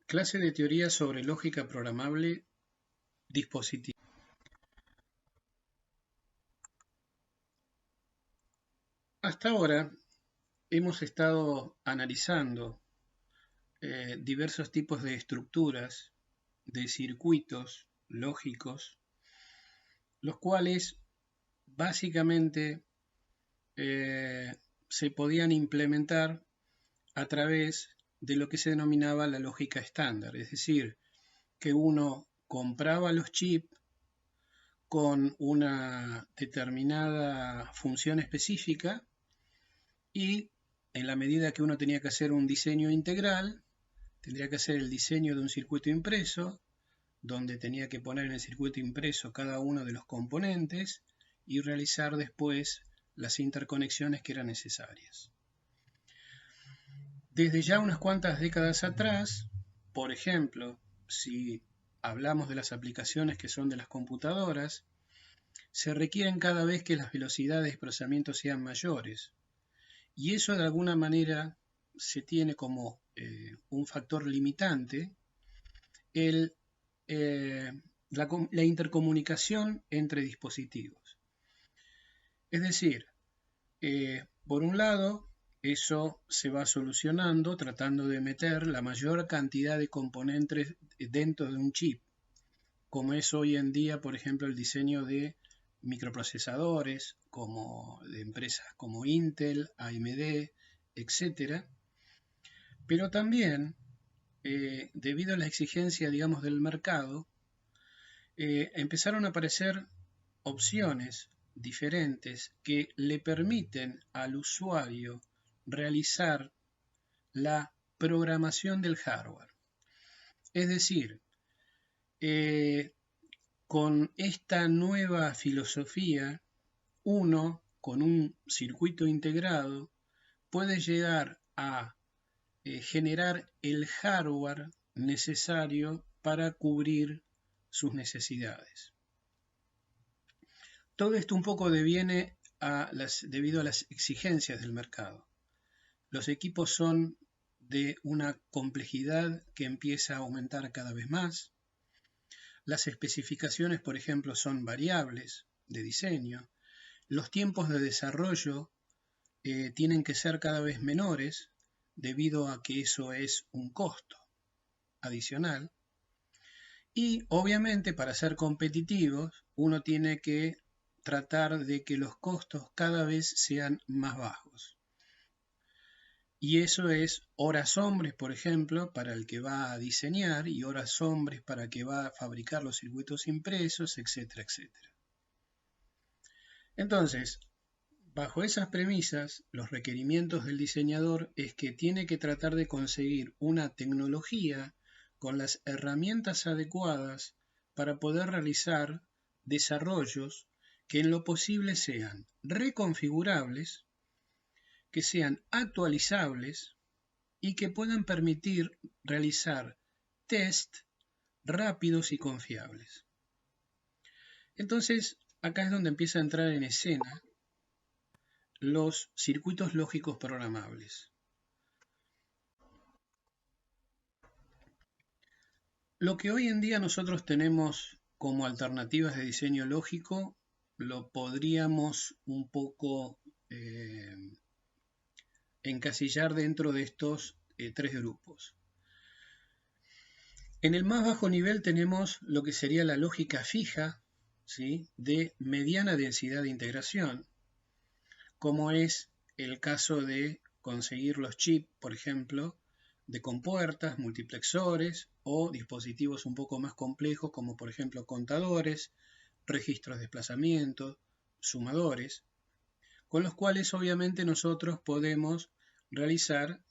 Clase de teoría sobre lógica programable dispositiva. Hasta ahora hemos estado analizando diversos tipos de estructuras, de circuitos lógicos, los cuales básicamente se podían implementar a través de lo que se denominaba la lógica estándar, es decir, que uno compraba los chips con una determinada función específica y en la medida que uno tenía que hacer un diseño integral, tendría que hacer el diseño de un circuito impreso, donde tenía que poner en el circuito impreso cada uno de los componentes y realizar después las interconexiones que eran necesarias. Desde ya unas cuantas décadas atrás, por ejemplo, si hablamos de las aplicaciones que son de las computadoras, se requieren cada vez que las velocidades de procesamiento sean mayores. Y eso de alguna manera se tiene como un factor limitante la intercomunicación entre dispositivos. Es decir, por un lado, eso se va solucionando tratando de meter la mayor cantidad de componentes dentro de un chip, como es hoy en día, por ejemplo, el diseño de microprocesadores como de empresas como Intel, AMD, etc. Pero también, debido a la exigencia, digamos, del mercado, empezaron a aparecer opciones diferentes que le permiten al usuario realizar la programación del hardware. Es decir, con esta nueva filosofía, uno con un circuito integrado puede llegar a generar el hardware necesario para cubrir sus necesidades. Todo esto un poco deviene debido a las exigencias del mercado. Los equipos son de una complejidad que empieza a aumentar cada vez más. Las especificaciones, por ejemplo, son variables de diseño. Los tiempos de desarrollo tienen que ser cada vez menores debido a que eso es un costo adicional. Y obviamente para ser competitivos uno tiene que tratar de que los costos cada vez sean más bajos. Y eso es horas hombres, por ejemplo, para el que va a diseñar y horas hombres para el que va a fabricar los circuitos impresos, etcétera, etcétera. Entonces, bajo esas premisas, los requerimientos del diseñador es que tiene que tratar de conseguir una tecnología con las herramientas adecuadas para poder realizar desarrollos que en lo posible sean reconfigurables, que sean actualizables y que puedan permitir realizar test rápidos y confiables. Entonces, acá es donde empieza a entrar en escena los circuitos lógicos programables. Lo que hoy en día nosotros tenemos como alternativas de diseño lógico lo podríamos un poco encasillar dentro de estos tres grupos. En el más bajo nivel tenemos lo que sería la lógica fija, ¿sí?, de mediana densidad de integración, como es el caso de conseguir los chips, por ejemplo, de compuertas, multiplexores o dispositivos un poco más complejos como por ejemplo contadores, registros de desplazamiento, sumadores, con los cuales obviamente nosotros podemos realizar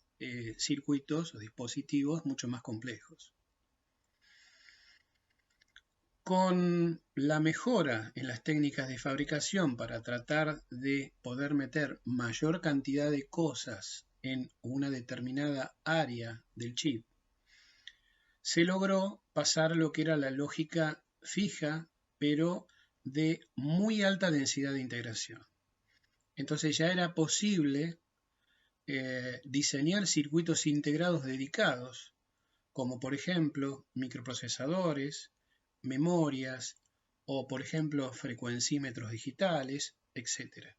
circuitos o dispositivos mucho más complejos. Con la mejora en las técnicas de fabricación para tratar de poder meter mayor cantidad de cosas en una determinada área del chip, se logró pasar lo que era la lógica fija, pero de muy alta densidad de integración. Entonces ya era posible diseñar circuitos integrados dedicados, como por ejemplo microprocesadores, memorias o por ejemplo frecuencímetros digitales, etc.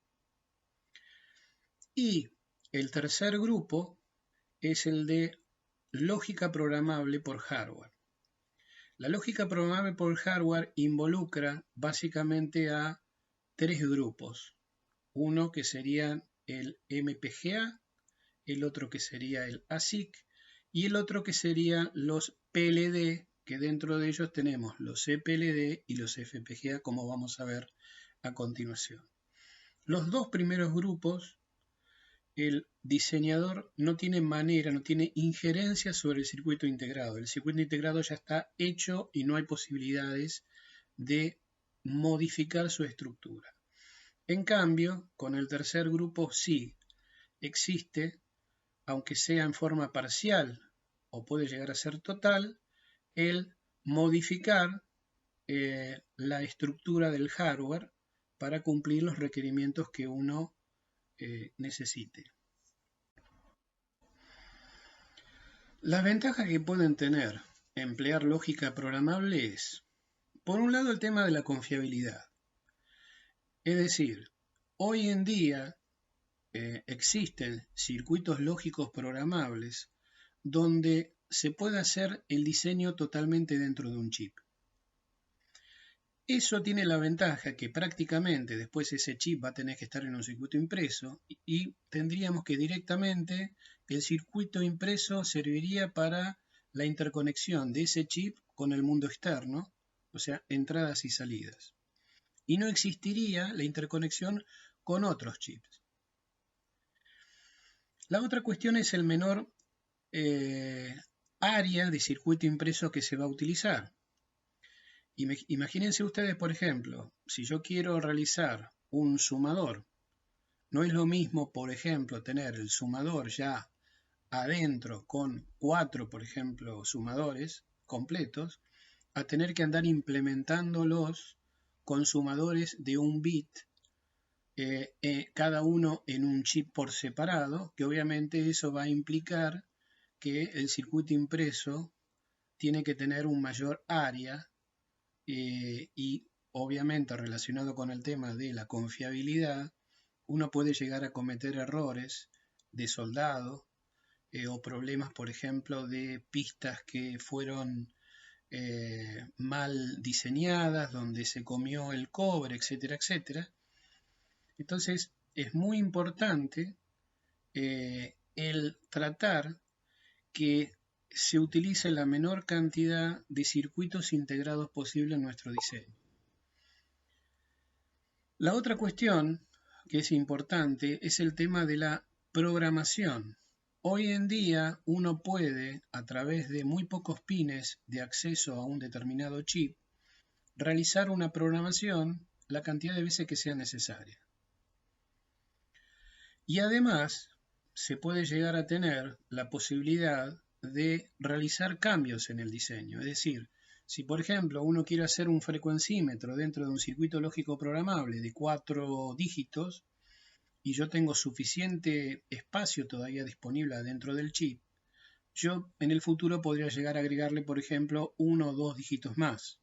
Y el tercer grupo es el de lógica programable por hardware. La lógica programable por hardware involucra básicamente a tres grupos. Uno que sería el MPGA, el otro que sería el ASIC y el otro que serían los PLD, que dentro de ellos tenemos los CPLD y los FPGA, como vamos a ver a continuación. Los dos primeros grupos, el diseñador no tiene manera, no tiene injerencia sobre el circuito integrado. El circuito integrado ya está hecho y no hay posibilidades de modificar su estructura. En cambio, con el tercer grupo sí existe, aunque sea en forma parcial o puede llegar a ser total, el modificar la estructura del hardware para cumplir los requerimientos que uno necesite. Las ventajas que pueden tener emplear lógica programable es, por un lado, el tema de la confiabilidad. Es decir, hoy en día existen circuitos lógicos programables donde se puede hacer el diseño totalmente dentro de un chip. Eso tiene la ventaja que prácticamente después ese chip va a tener que estar en un circuito impreso y tendríamos que directamente el circuito impreso serviría para la interconexión de ese chip con el mundo externo, o sea, entradas y salidas. Y no existiría la interconexión con otros chips. La otra cuestión es el menor área de circuito impreso que se va a utilizar. Imagínense ustedes, por ejemplo, si yo quiero realizar un sumador, no es lo mismo, por ejemplo, tener el sumador ya adentro con 4, por ejemplo, sumadores completos, a tener que andar implementándolos con sumadores de 1 bit, cada uno en un chip por separado, que obviamente eso va a implicar que el circuito impreso tiene que tener un mayor área y obviamente relacionado con el tema de la confiabilidad, uno puede llegar a cometer errores de soldado o problemas, por ejemplo, de pistas que fueron mal diseñadas, donde se comió el cobre, etcétera, etcétera. Entonces, es muy importante el tratar que se utilice la menor cantidad de circuitos integrados posible en nuestro diseño. La otra cuestión que es importante es el tema de la programación. Hoy en día uno puede, a través de muy pocos pines de acceso a un determinado chip, realizar una programación la cantidad de veces que sea necesaria. Y además se puede llegar a tener la posibilidad de realizar cambios en el diseño. Es decir, si por ejemplo uno quiere hacer un frecuencímetro dentro de un circuito lógico programable de 4 dígitos y yo tengo suficiente espacio todavía disponible dentro del chip, yo en el futuro podría llegar a agregarle por ejemplo 1 o 2 dígitos más.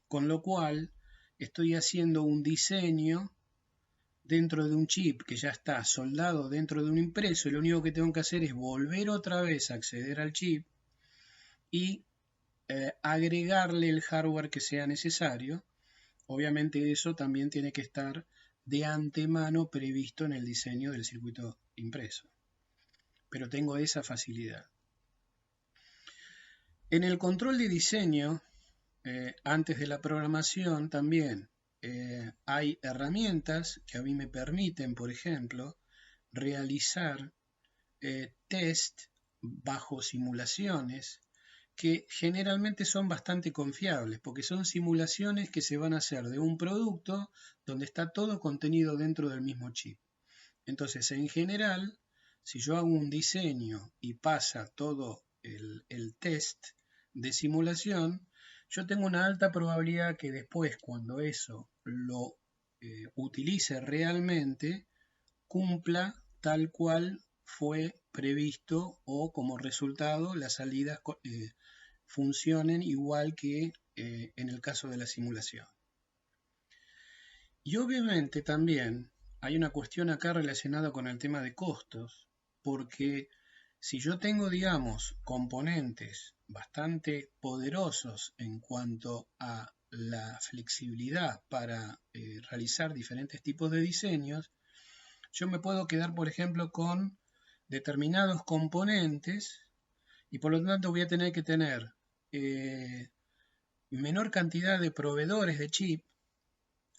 Con lo cual estoy haciendo un diseño dentro de un chip que ya está soldado dentro de un impreso y lo único que tengo que hacer es volver otra vez a acceder al chip y agregarle el hardware que sea necesario. Obviamente eso también tiene que estar de antemano previsto en el diseño del circuito impreso. Pero tengo esa facilidad. En el control de diseño, antes de la programación también, hay herramientas que a mí me permiten, por ejemplo, realizar test bajo simulaciones que generalmente son bastante confiables, porque son simulaciones que se van a hacer de un producto donde está todo contenido dentro del mismo chip. Entonces, en general, si yo hago un diseño y pasa todo el test de simulación, yo tengo una alta probabilidad que después, cuando eso lo utilice realmente, cumpla tal cual fue previsto o como resultado las salidas funcionen igual que en el caso de la simulación. Y obviamente también hay una cuestión acá relacionada con el tema de costos, porque si yo tengo, digamos, componentes bastante poderosos en cuanto a la flexibilidad para realizar diferentes tipos de diseños, yo me puedo quedar, por ejemplo, con determinados componentes y por lo tanto voy a tener que tener menor cantidad de proveedores de chip,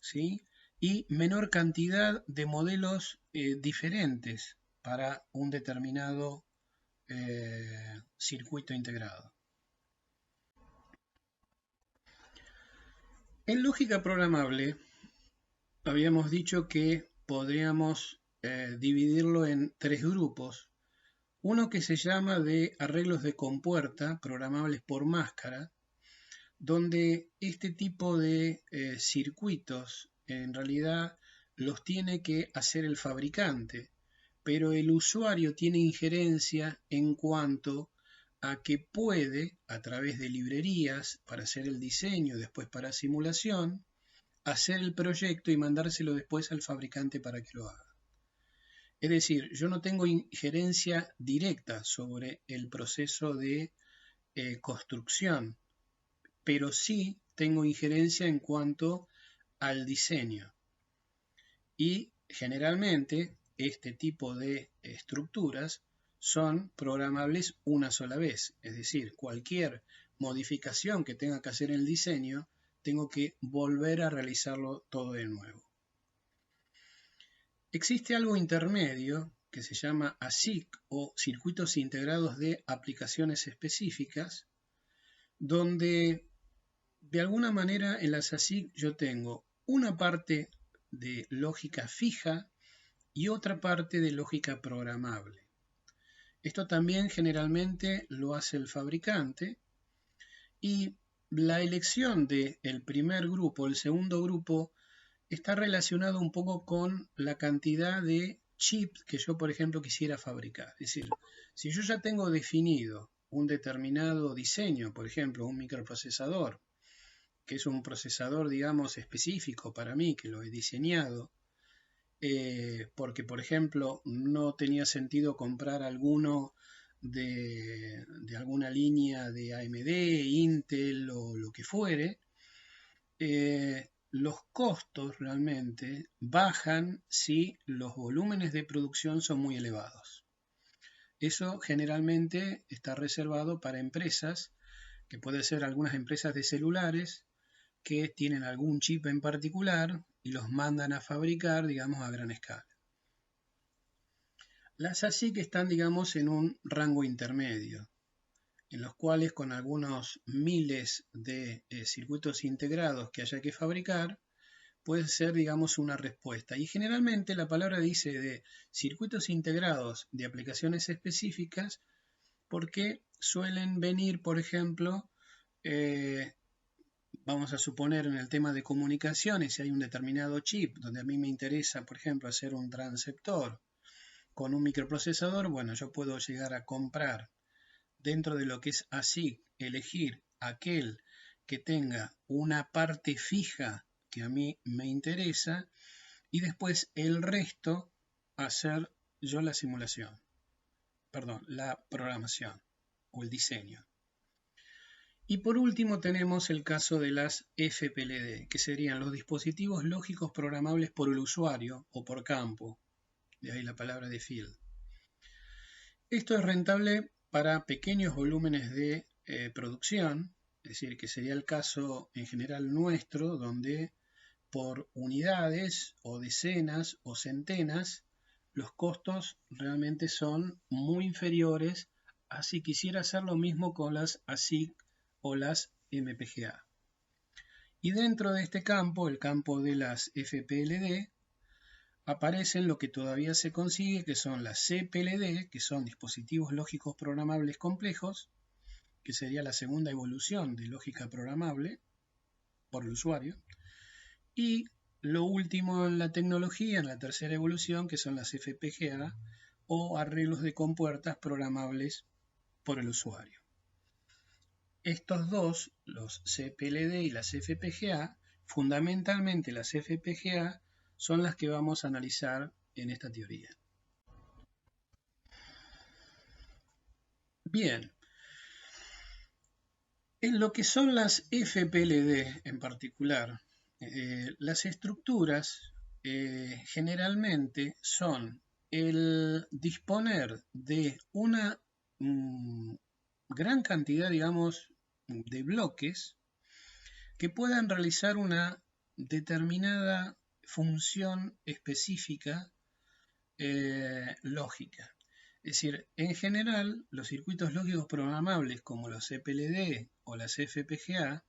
¿sí? Y menor cantidad de modelos diferentes para un determinado circuito integrado. En lógica programable habíamos dicho que podríamos dividirlo en tres grupos. Uno que se llama de arreglos de compuerta programables por máscara, donde este tipo de circuitos en realidad los tiene que hacer el fabricante, pero el usuario tiene injerencia en cuanto a que puede, a través de librerías para hacer el diseño, después para simulación, hacer el proyecto y mandárselo después al fabricante para que lo haga. Es decir, yo no tengo injerencia directa sobre el proceso de construcción, pero sí tengo injerencia en cuanto al diseño. Y generalmente este tipo de estructuras son programables una sola vez, es decir, cualquier modificación que tenga que hacer en el diseño, tengo que volver a realizarlo todo de nuevo. Existe algo intermedio que se llama ASIC o circuitos integrados de aplicaciones específicas, donde de alguna manera en las ASIC yo tengo una parte de lógica fija y otra parte de lógica programable. Esto también generalmente lo hace el fabricante y la elección del primer grupo, el segundo grupo, está relacionado un poco con la cantidad de chips que yo, por ejemplo, quisiera fabricar. Es decir, si yo ya tengo definido un determinado diseño, por ejemplo, un microprocesador, que es un procesador, digamos, específico para mí, que lo he diseñado, porque, por ejemplo, no tenía sentido comprar alguno de alguna línea de AMD, Intel o lo que fuere, los costos realmente bajan si los volúmenes de producción son muy elevados. Eso generalmente está reservado para empresas, que pueden ser algunas empresas de celulares, que tienen algún chip en particular y los mandan a fabricar, digamos, a gran escala. Las ASIC están, digamos, en un rango intermedio, en los cuales con algunos miles de circuitos integrados que haya que fabricar, puede ser, digamos, una respuesta. Y generalmente la palabra dice de circuitos integrados de aplicaciones específicas porque suelen venir, por ejemplo, vamos a suponer en el tema de comunicaciones, si hay un determinado chip donde a mí me interesa, por ejemplo, hacer un transceptor con un microprocesador, bueno, yo puedo llegar a comprar dentro de lo que es ASIC, elegir aquel que tenga una parte fija que a mí me interesa y después el resto hacer yo la simulación, perdón, la programación o el diseño. Y por último tenemos el caso de las FPLD, que serían los dispositivos lógicos programables por el usuario o por campo, de ahí la palabra de field. Esto es rentable para pequeños volúmenes de producción, es decir, que sería el caso en general nuestro, donde por unidades o decenas o centenas, los costos realmente son muy inferiores a si quisiera hacer lo mismo con las ASIC o las MPGA. Y dentro de este campo, el campo de las FPLD, aparecen lo que todavía se consigue, que son las CPLD, que son dispositivos lógicos programables complejos, que sería la segunda evolución de lógica programable por el usuario, y lo último en la tecnología, en la tercera evolución, que son las FPGA o arreglos de compuertas programables por el usuario. Estos dos, los CPLD y las FPGA, fundamentalmente las FPGA, son las que vamos a analizar en esta teoría. Bien, en lo que son las FPLD en particular, las estructuras generalmente son el disponer de una gran cantidad, digamos, de bloques que puedan realizar una determinada función específica lógica. Es decir, en general, los circuitos lógicos programables como los CPLD o las FPGA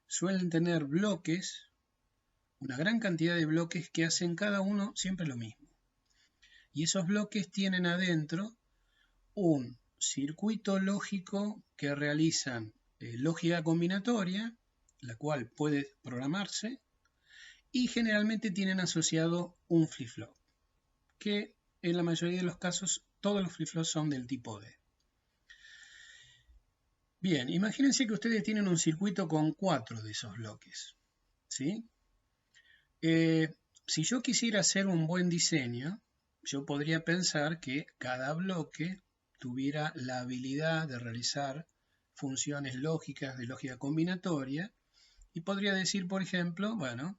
suelen tener bloques, una gran cantidad de bloques que hacen cada uno siempre lo mismo. Y esos bloques tienen adentro un circuito lógico que realizan lógica combinatoria, la cual puede programarse, y generalmente tienen asociado un flip-flop, que en la mayoría de los casos todos los flip-flops son del tipo D. Bien, imagínense que ustedes tienen un circuito con 4 de esos bloques, ¿sí? Si yo quisiera hacer un buen diseño, yo podría pensar que cada bloque tuviera la habilidad de realizar funciones lógicas de lógica combinatoria y podría decir, por ejemplo, bueno,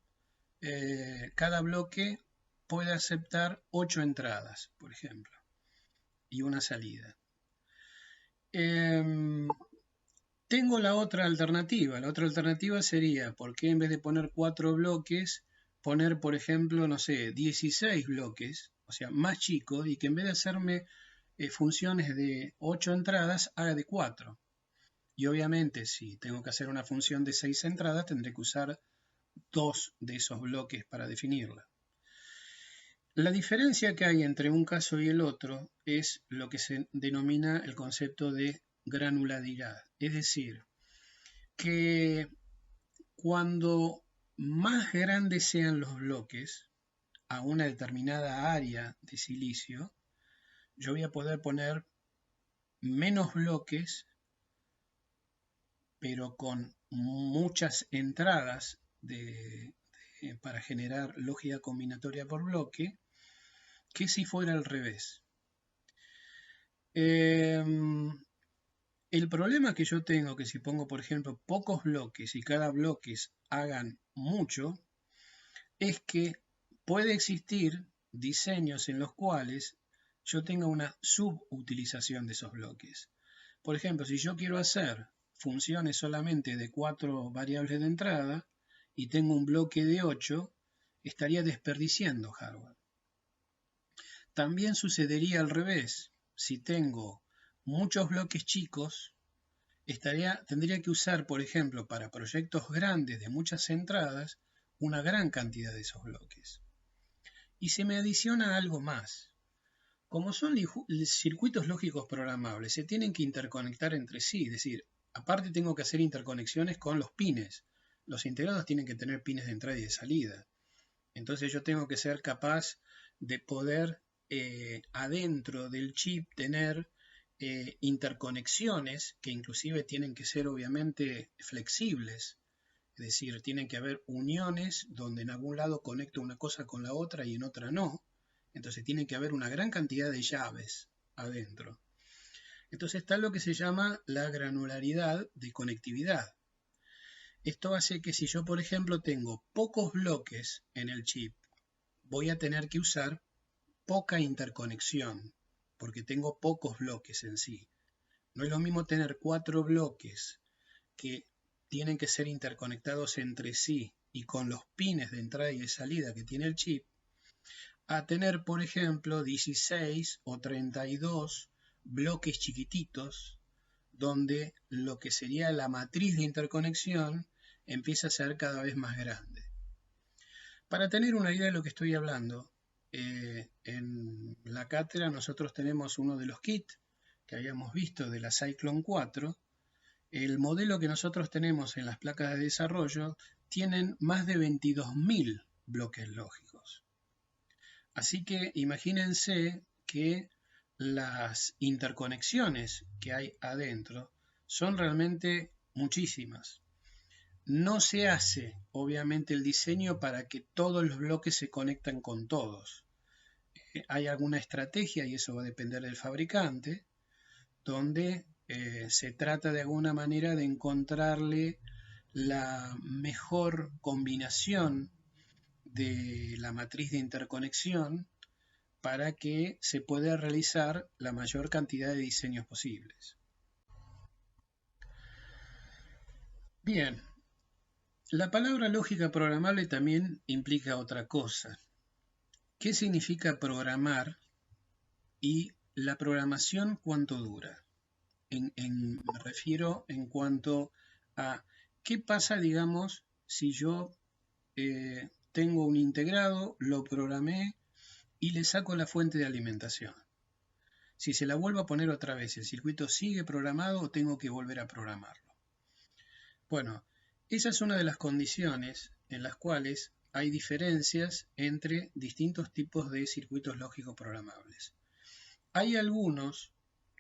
cada bloque puede aceptar 8 entradas, por ejemplo, y una salida. Tengo la otra alternativa. La otra alternativa sería, ¿por qué en vez de poner 4 bloques, poner, por ejemplo, no sé, 16 bloques, o sea, más chicos, y que en vez de hacerme funciones de 8 entradas, haga de 4? Y obviamente, si tengo que hacer una función de 6 entradas, tendré que usar 2 de esos bloques para definirla. La diferencia que hay entre un caso y el otro es lo que se denomina el concepto de granularidad. Es decir, que cuando más grandes sean los bloques a una determinada área de silicio, yo voy a poder poner menos bloques, pero con muchas entradas para generar lógica combinatoria por bloque, que si fuera al revés. El problema que yo tengo, que si pongo, por ejemplo, pocos bloques y cada bloque hagan mucho, es que puede existir diseños en los cuales yo tenga una subutilización de esos bloques. Por ejemplo, si yo quiero hacer funciones solamente de 4 variables de entrada y tengo un bloque de 8, estaría desperdiciando hardware. También sucedería al revés. Si tengo muchos bloques chicos, tendría que usar, por ejemplo, para proyectos grandes de muchas entradas, una gran cantidad de esos bloques. Y se me adiciona algo más. Como son circuitos lógicos programables, se tienen que interconectar entre sí, es decir, aparte tengo que hacer interconexiones con los pines. Los integrados tienen que tener pines de entrada y de salida. Entonces yo tengo que ser capaz de poder adentro del chip tener interconexiones que inclusive tienen que ser obviamente flexibles. Es decir, tienen que haber uniones donde en algún lado conecto una cosa con la otra y en otra no. Entonces tiene que haber una gran cantidad de llaves adentro. Entonces está lo que se llama la granularidad de conectividad. Esto hace que si yo, por ejemplo, tengo pocos bloques en el chip, voy a tener que usar poca interconexión, porque tengo pocos bloques en sí. No es lo mismo tener 4 bloques que tienen que ser interconectados entre sí y con los pines de entrada y de salida que tiene el chip, a tener, por ejemplo, 16 o 32 bloques chiquititos, donde lo que sería la matriz de interconexión empieza a ser cada vez más grande. Para tener una idea de lo que estoy hablando, en la cátedra nosotros tenemos uno de los kits que habíamos visto de la Cyclone 4. El modelo que nosotros tenemos en las placas de desarrollo tienen más de 22.000 bloques lógicos. Así que imagínense que las interconexiones que hay adentro son realmente muchísimas. No se hace, obviamente, el diseño para que todos los bloques se conecten con todos. Hay alguna estrategia, y eso va a depender del fabricante, donde se trata de alguna manera de encontrarle la mejor combinación de la matriz de interconexión para que se pueda realizar la mayor cantidad de diseños posibles. Bien, la palabra lógica programable también implica otra cosa. ¿Qué significa programar y la programación cuánto dura? Me refiero en cuanto a qué pasa, digamos, si yo tengo un integrado, lo programé y le saco la fuente de alimentación. Si se la vuelvo a poner otra vez, ¿el circuito sigue programado o tengo que volver a programarlo? Bueno, esa es una de las condiciones en las cuales hay diferencias entre distintos tipos de circuitos lógicos programables. Hay algunos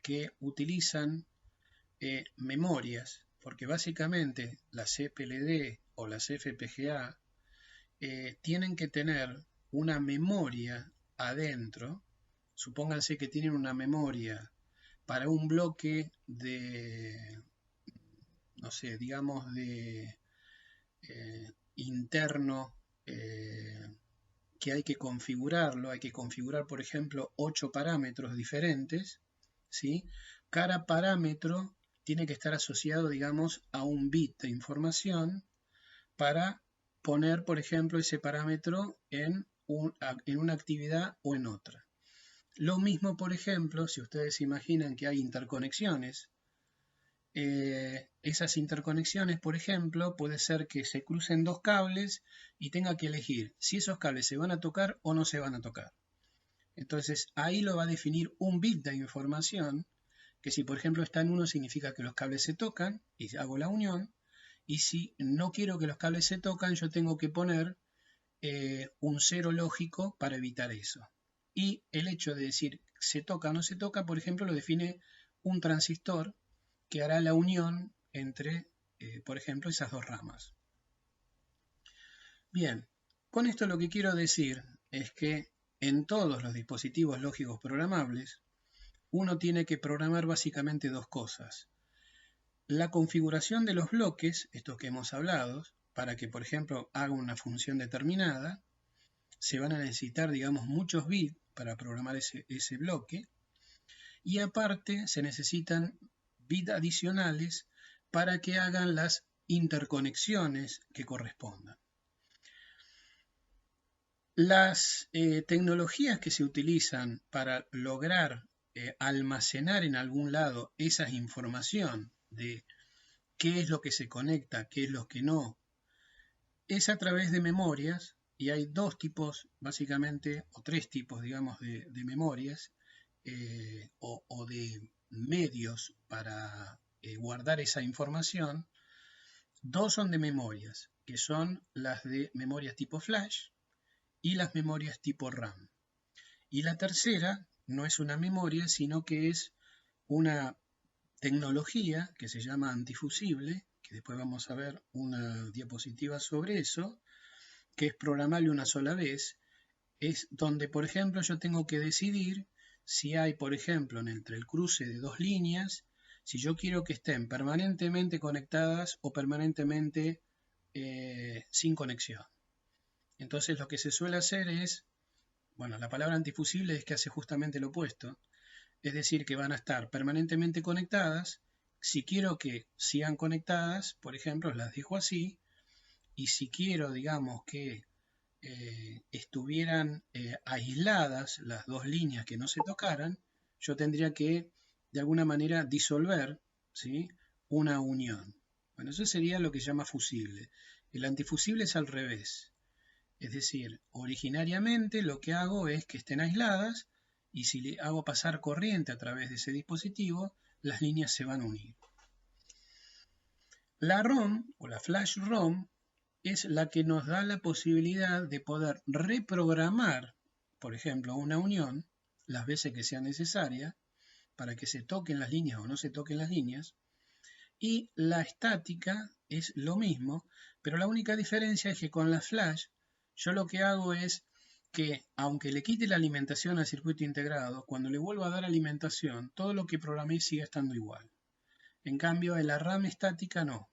que utilizan memorias, porque básicamente las CPLD o las FPGA tienen que tener una memoria adentro. Supónganse que tienen una memoria para un bloque de, no sé, digamos de interno que hay que configurarlo. Hay que configurar, por ejemplo, 8 parámetros diferentes, ¿sí? Cada parámetro tiene que estar asociado, digamos, a un bit de información para poner, por ejemplo, ese parámetro en una actividad o en otra. Lo mismo, por ejemplo, si ustedes imaginan que hay interconexiones, esas interconexiones, por ejemplo, puede ser que se crucen dos cables y tenga que elegir si esos cables se van a tocar o no se van a tocar. Entonces, ahí lo va a definir un bit de información, que si por ejemplo está en 1 significa que los cables se tocan y hago la unión, y si no quiero que los cables se tocan, yo tengo que poner un 0 lógico para evitar eso. Y el hecho de decir se toca o no se toca, por ejemplo, lo define un transistor que hará la unión entre, por ejemplo, esas dos ramas. Bien, con esto lo que quiero decir es que en todos los dispositivos lógicos programables, uno tiene que programar básicamente dos cosas. La configuración de los bloques, estos que hemos hablado, para que, por ejemplo, haga una función determinada, se van a necesitar, digamos, muchos bits para programar ese bloque, y aparte se necesitan bits adicionales para que hagan las interconexiones que correspondan. Las tecnologías que se utilizan para lograr almacenar en algún lado esa información de qué es lo que se conecta, qué es lo que no, es a través de memorias, y hay dos tipos, básicamente, o tres tipos, digamos, de memorias o de medios para guardar esa información. Dos son de memorias, que son las de memorias tipo flash y las memorias tipo RAM. Y la tercera no es una memoria, sino que es una tecnología que se llama antifusible, que después vamos a ver una diapositiva sobre eso, que es programable una sola vez, es donde, por ejemplo, yo tengo que decidir si hay, por ejemplo, entre el cruce de dos líneas, si yo quiero que estén permanentemente conectadas o permanentemente sin conexión. Entonces lo que se suele hacer es, bueno, la palabra antifusible es que hace justamente lo opuesto, es decir, que van a estar permanentemente conectadas. Si quiero que sigan conectadas, por ejemplo, las dejo así, y si quiero, digamos, que estuvieran aisladas las dos líneas que no se tocaran, yo tendría que, de alguna manera, disolver, ¿sí?, una unión. Bueno, eso sería lo que se llama fusible. El antifusible es al revés. Es decir, originariamente lo que hago es que estén aisladas y si le hago pasar corriente a través de ese dispositivo, las líneas se van a unir. La ROM o la Flash ROM es la que nos da la posibilidad de poder reprogramar, por ejemplo, una unión, las veces que sea necesaria para que se toquen las líneas o no se toquen las líneas. Y la estática es lo mismo, pero la única diferencia es que con la flash yo lo que hago es que, aunque le quite la alimentación al circuito integrado, cuando le vuelvo a dar alimentación, todo lo que programé sigue estando igual. En cambio, en la RAM estática no.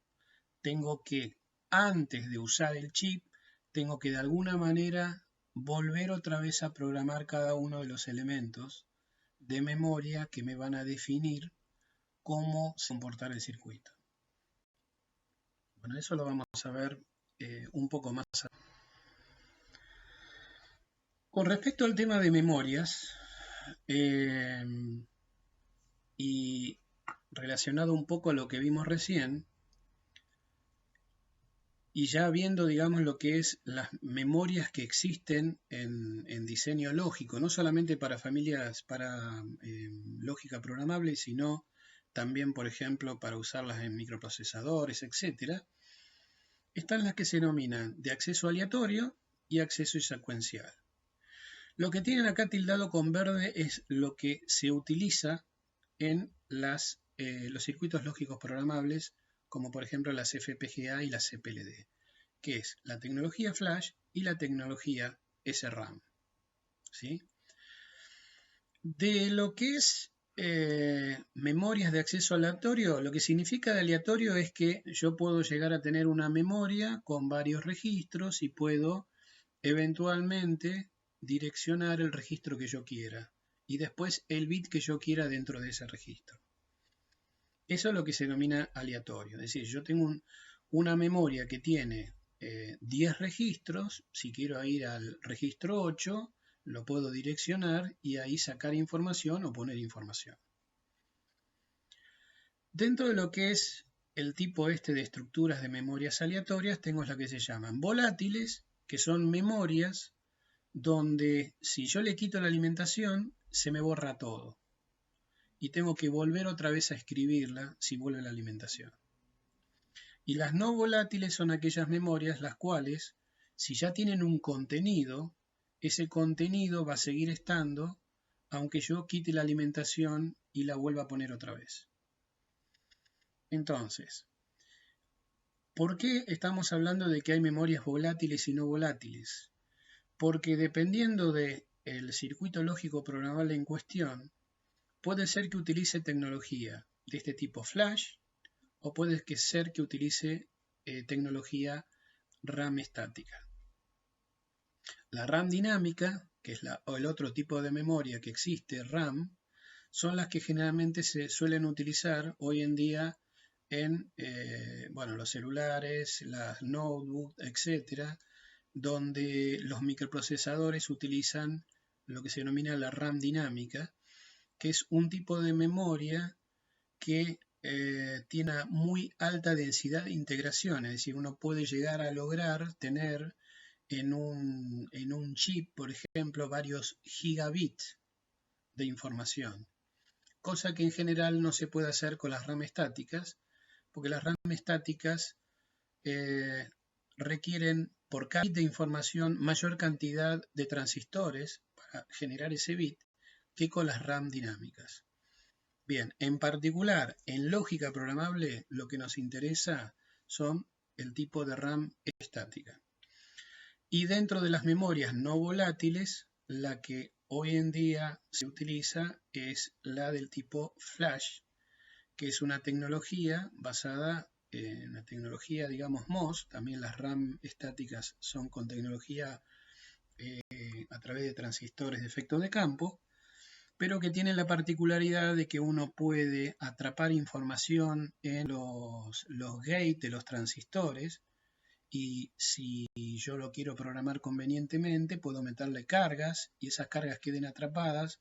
Tengo que, antes de usar el chip, tengo que de alguna manera volver otra vez a programar cada uno de los elementos de memoria que me van a definir cómo comportar el circuito. Bueno, eso lo vamos a ver un poco más. Con respecto al tema de memorias, y relacionado un poco a lo que vimos recién, y ya viendo, digamos, lo que es las memorias que existen en diseño lógico, no solamente para familias, para lógica programable, sino también, por ejemplo, para usarlas en microprocesadores, etc. Están las que se denominan de acceso aleatorio y acceso secuencial. Lo que tienen acá tildado con verde es lo que se utiliza en los circuitos lógicos programables, como por ejemplo las FPGA y las CPLD, que es la tecnología Flash y la tecnología SRAM. ¿Sí? De lo que es memorias de acceso aleatorio, lo que significa de aleatorio es que yo puedo llegar a tener una memoria con varios registros y puedo eventualmente direccionar el registro que yo quiera y después el bit que yo quiera dentro de ese registro. Eso es lo que se denomina aleatorio, es decir, yo tengo una memoria que tiene 10 registros, si quiero ir al registro 8, lo puedo direccionar y ahí sacar información o poner información. Dentro de lo que es el tipo este de estructuras de memorias aleatorias, tengo las que se llaman volátiles, que son memorias donde si yo le quito la alimentación, se me borra todo. Y tengo que volver otra vez a escribirla si vuelve la alimentación. Y las no volátiles son aquellas memorias las cuales, si ya tienen un contenido, ese contenido va a seguir estando, aunque yo quite la alimentación y la vuelva a poner otra vez. Entonces, ¿por qué estamos hablando de que hay memorias volátiles y no volátiles? Porque dependiendo del circuito lógico programable en cuestión, puede ser que utilice tecnología de este tipo Flash o puede ser que utilice tecnología RAM estática. La RAM dinámica, que es el otro tipo de memoria que existe, RAM, son las que generalmente se suelen utilizar hoy en día en los celulares, las notebooks, etc., donde los microprocesadores utilizan lo que se denomina la RAM dinámica, que es un tipo de memoria que tiene muy alta densidad de integración, es decir, uno puede llegar a lograr tener en un chip, por ejemplo, varios gigabits de información, cosa que en general no se puede hacer con las RAM estáticas, porque las RAM estáticas requieren por cada bit de información mayor cantidad de transistores para generar ese bit que con las RAM dinámicas. Bien, en particular en lógica programable lo que nos interesa son el tipo de RAM estática. Y dentro de las memorias no volátiles, la que hoy en día se utiliza es la del tipo Flash, que es una tecnología basada en la tecnología, digamos, MOS. También las RAM estáticas son con tecnología a través de transistores de efecto de campo, pero que tienen la particularidad de que uno puede atrapar información en los gates de los transistores, y si yo lo quiero programar convenientemente, puedo meterle cargas y esas cargas queden atrapadas,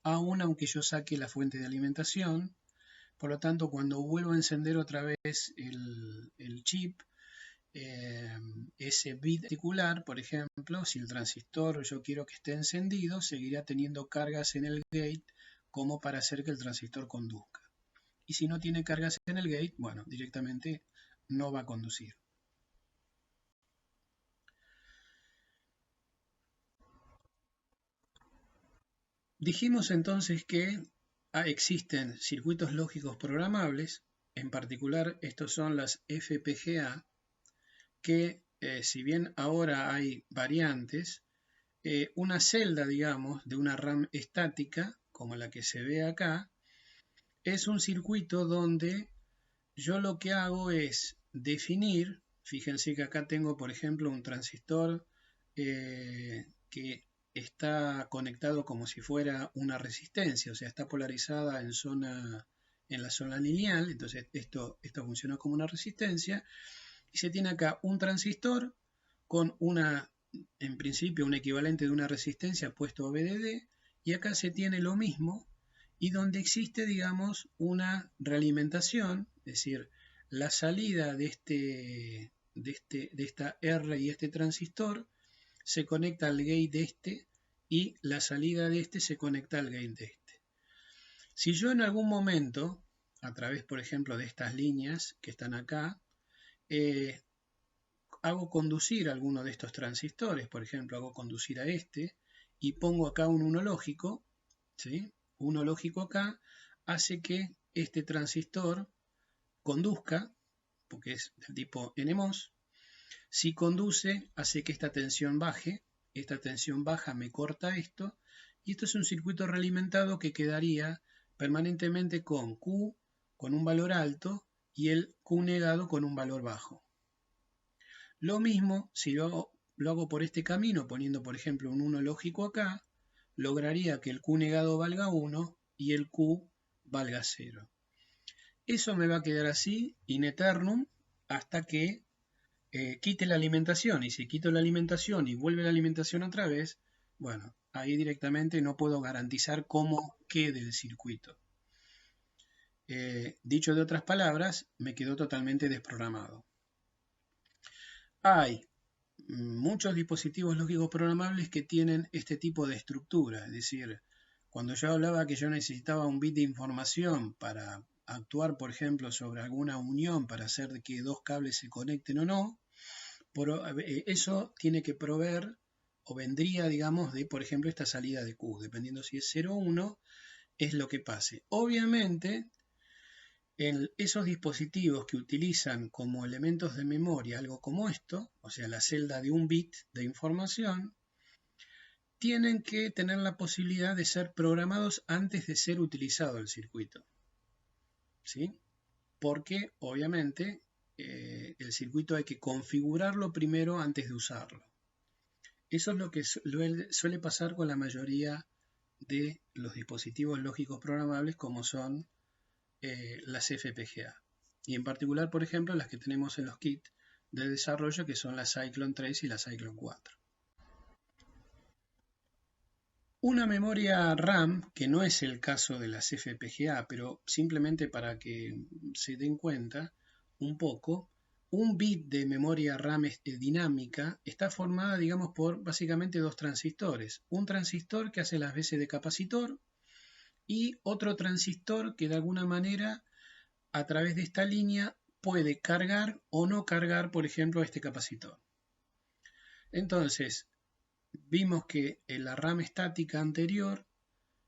aun aunque yo saque la fuente de alimentación. Por lo tanto, cuando vuelvo a encender otra vez el chip, ese bit particular, por ejemplo, si el transistor yo quiero que esté encendido, seguirá teniendo cargas en el gate como para hacer que el transistor conduzca. Y si no tiene cargas en el gate, bueno, directamente no va a conducir. Dijimos entonces que existen circuitos lógicos programables, en particular estos son las FPGA, que si bien ahora hay variantes, una celda, digamos, de una RAM estática, como la que se ve acá, es un circuito donde yo lo que hago es definir, fíjense que acá tengo, por ejemplo, un transistor que está conectado como si fuera una resistencia, o sea, está polarizada en la zona lineal, entonces esto funciona como una resistencia, y se tiene acá un transistor con en principio, un equivalente de una resistencia puesto a VDD, y acá se tiene lo mismo, y donde existe, digamos, una realimentación, es decir, la salida de esta R y este transistor se conecta al gate de este y la salida de este se conecta al gate de este. Si yo en algún momento, a través, por ejemplo, de estas líneas que están acá, hago conducir alguno de estos transistores, por ejemplo, hago conducir a este y pongo acá un 1 lógico, ¿sí? 1 lógico acá, hace que este transistor conduzca, porque es del tipo NMOS. Si conduce, hace que esta tensión baje, esta tensión baja me corta esto, y esto es un circuito realimentado que quedaría permanentemente con Q con un valor alto y el Q negado con un valor bajo. Lo mismo, si lo hago por este camino, poniendo por ejemplo un 1 lógico acá, lograría que el Q negado valga 1 y el Q valga 0. Eso me va a quedar así, in eternum, hasta que quite la alimentación. Y si quito la alimentación y vuelve la alimentación otra vez, bueno, ahí directamente no puedo garantizar cómo quede el circuito. Dicho de otras palabras, me quedó totalmente desprogramado. Hay muchos dispositivos lógicos programables que tienen este tipo de estructura, es decir, cuando yo hablaba que yo necesitaba un bit de información para actuar, por ejemplo, sobre alguna unión para hacer que dos cables se conecten o no, eso tiene que proveer o vendría, digamos, de, por ejemplo, esta salida de Q, dependiendo si es 0 o 1, es lo que pase. Obviamente, esos dispositivos que utilizan como elementos de memoria algo como esto, o sea, la celda de un bit de información, tienen que tener la posibilidad de ser programados antes de ser utilizado el circuito. ¿Sí? Porque, obviamente, el circuito hay que configurarlo primero antes de usarlo. Eso es lo que suele pasar con la mayoría de los dispositivos lógicos programables como son las FPGA. Y en particular, por ejemplo, las que tenemos en los kits de desarrollo, que son la Cyclone 3 y la Cyclone 4. Una memoria RAM, que no es el caso de las FPGA, pero simplemente para que se den cuenta un poco, un bit de memoria RAM dinámica está formada, digamos, por básicamente dos transistores. Un transistor que hace las veces de capacitor y otro transistor que de alguna manera a través de esta línea puede cargar o no cargar, por ejemplo, este capacitor. Entonces, vimos que en la RAM estática anterior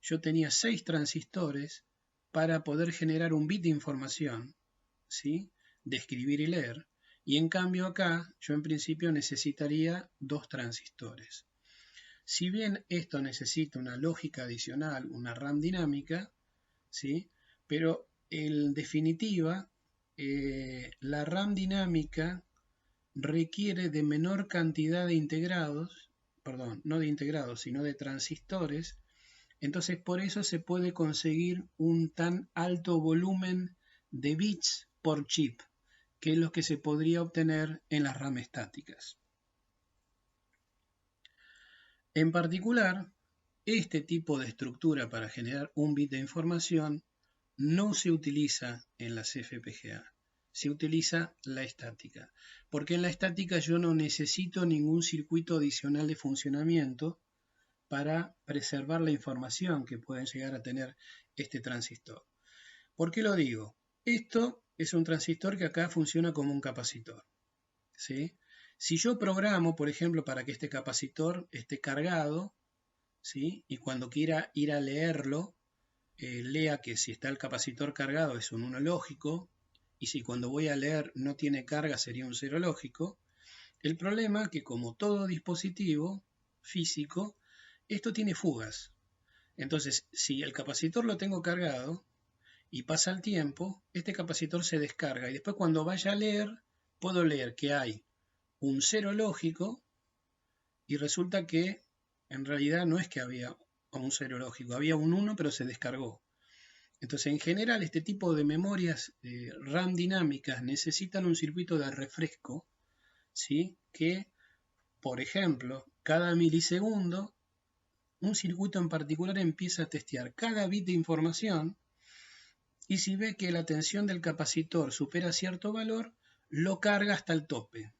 yo tenía 6 transistores para poder generar un bit de información, ¿sí? De escribir y leer. Y en cambio acá yo en principio necesitaría 2 transistores. Si bien esto necesita una lógica adicional, una RAM dinámica, ¿sí? Pero en definitiva la RAM dinámica requiere de menor cantidad de integrados, perdón, no de integrados, sino de transistores, entonces por eso se puede conseguir un tan alto volumen de bits por chip, que es lo que se podría obtener en las RAM estáticas. En particular, este tipo de estructura para generar un bit de información no se utiliza en las FPGA, se utiliza la estática, porque en la estática yo no necesito ningún circuito adicional de funcionamiento para preservar la información que pueden llegar a tener este transistor. ¿Por qué lo digo? Esto es un transistor que acá funciona como un capacitor, ¿sí? Si yo programo, por ejemplo, para que este capacitor esté cargado, ¿sí? Y cuando quiera ir a leerlo, lea que si está el capacitor cargado es un 1 lógico, y si cuando voy a leer no tiene carga sería un 0 lógico. El problema es que como todo dispositivo físico, esto tiene fugas. Entonces, si el capacitor lo tengo cargado y pasa el tiempo, este capacitor se descarga y después cuando vaya a leer, puedo leer que hay un 0 lógico y resulta que en realidad no es que había un 0 lógico, había un 1 pero se descargó. Entonces, en general, este tipo de memorias RAM dinámicas necesitan un circuito de refresco, ¿sí? Que, por ejemplo, cada milisegundo, un circuito en particular empieza a testear cada bit de información y si ve que la tensión del capacitor supera cierto valor, lo carga hasta el tope.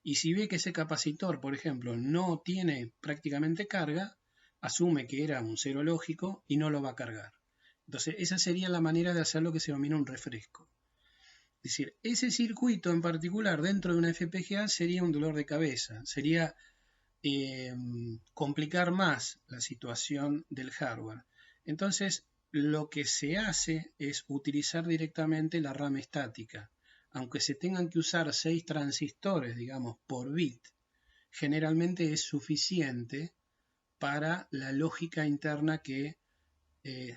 Y si ve que ese capacitor, por ejemplo, no tiene prácticamente carga, asume que era un 0 lógico y no lo va a cargar. Entonces, esa sería la manera de hacer lo que se denomina un refresco. Es decir, ese circuito en particular dentro de una FPGA sería un dolor de cabeza, sería complicar más la situación del hardware. Entonces, lo que se hace es utilizar directamente la RAM estática. Aunque se tengan que usar 6 transistores, digamos, por bit, generalmente es suficiente para la lógica interna que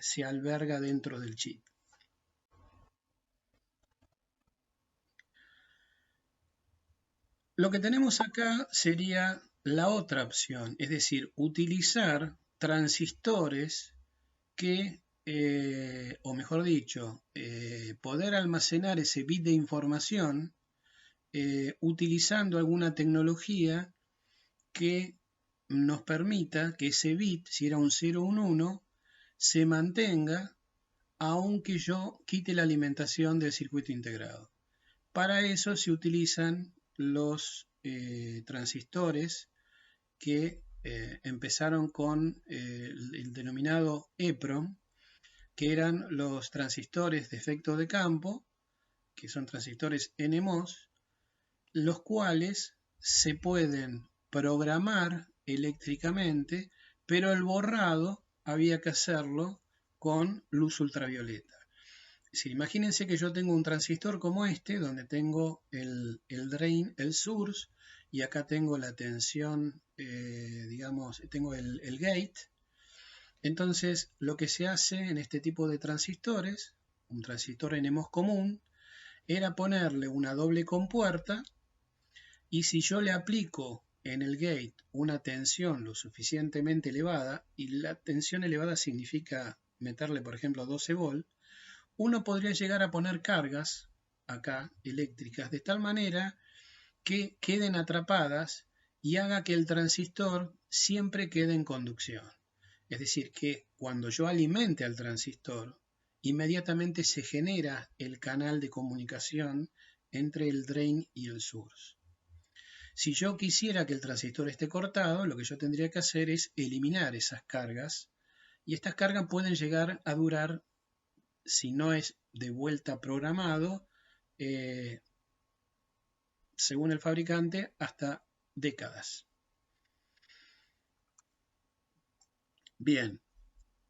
se alberga dentro del chip. Lo que tenemos acá sería la otra opción, es decir, utilizar transistores que, o mejor dicho, poder almacenar ese bit de información utilizando alguna tecnología que nos permita que ese bit, si era un 0 o un 1, se mantenga aunque yo quite la alimentación del circuito integrado. Para eso se utilizan los transistores que empezaron con el denominado EPROM, que eran los transistores de efecto de campo, que son transistores NMOS, los cuales se pueden programar eléctricamente, pero el borrado había que hacerlo con luz ultravioleta. Sí, imagínense que yo tengo un transistor como este, donde tengo el drain, el source, y acá tengo la tensión, digamos, tengo el gate. Entonces, lo que se hace en este tipo de transistores, un transistor NMOS común, era ponerle una doble compuerta, y si yo le aplico en el gate una tensión lo suficientemente elevada, y la tensión elevada significa meterle, por ejemplo, 12 volts, uno podría llegar a poner cargas acá eléctricas de tal manera que queden atrapadas y haga que el transistor siempre quede en conducción. Es decir, que cuando yo alimente al transistor, inmediatamente se genera el canal de comunicación entre el drain y el source. Si yo quisiera que el transistor esté cortado, lo que yo tendría que hacer es eliminar esas cargas, y estas cargas pueden llegar a durar, si no es de vuelta programado, según el fabricante, hasta décadas. Bien,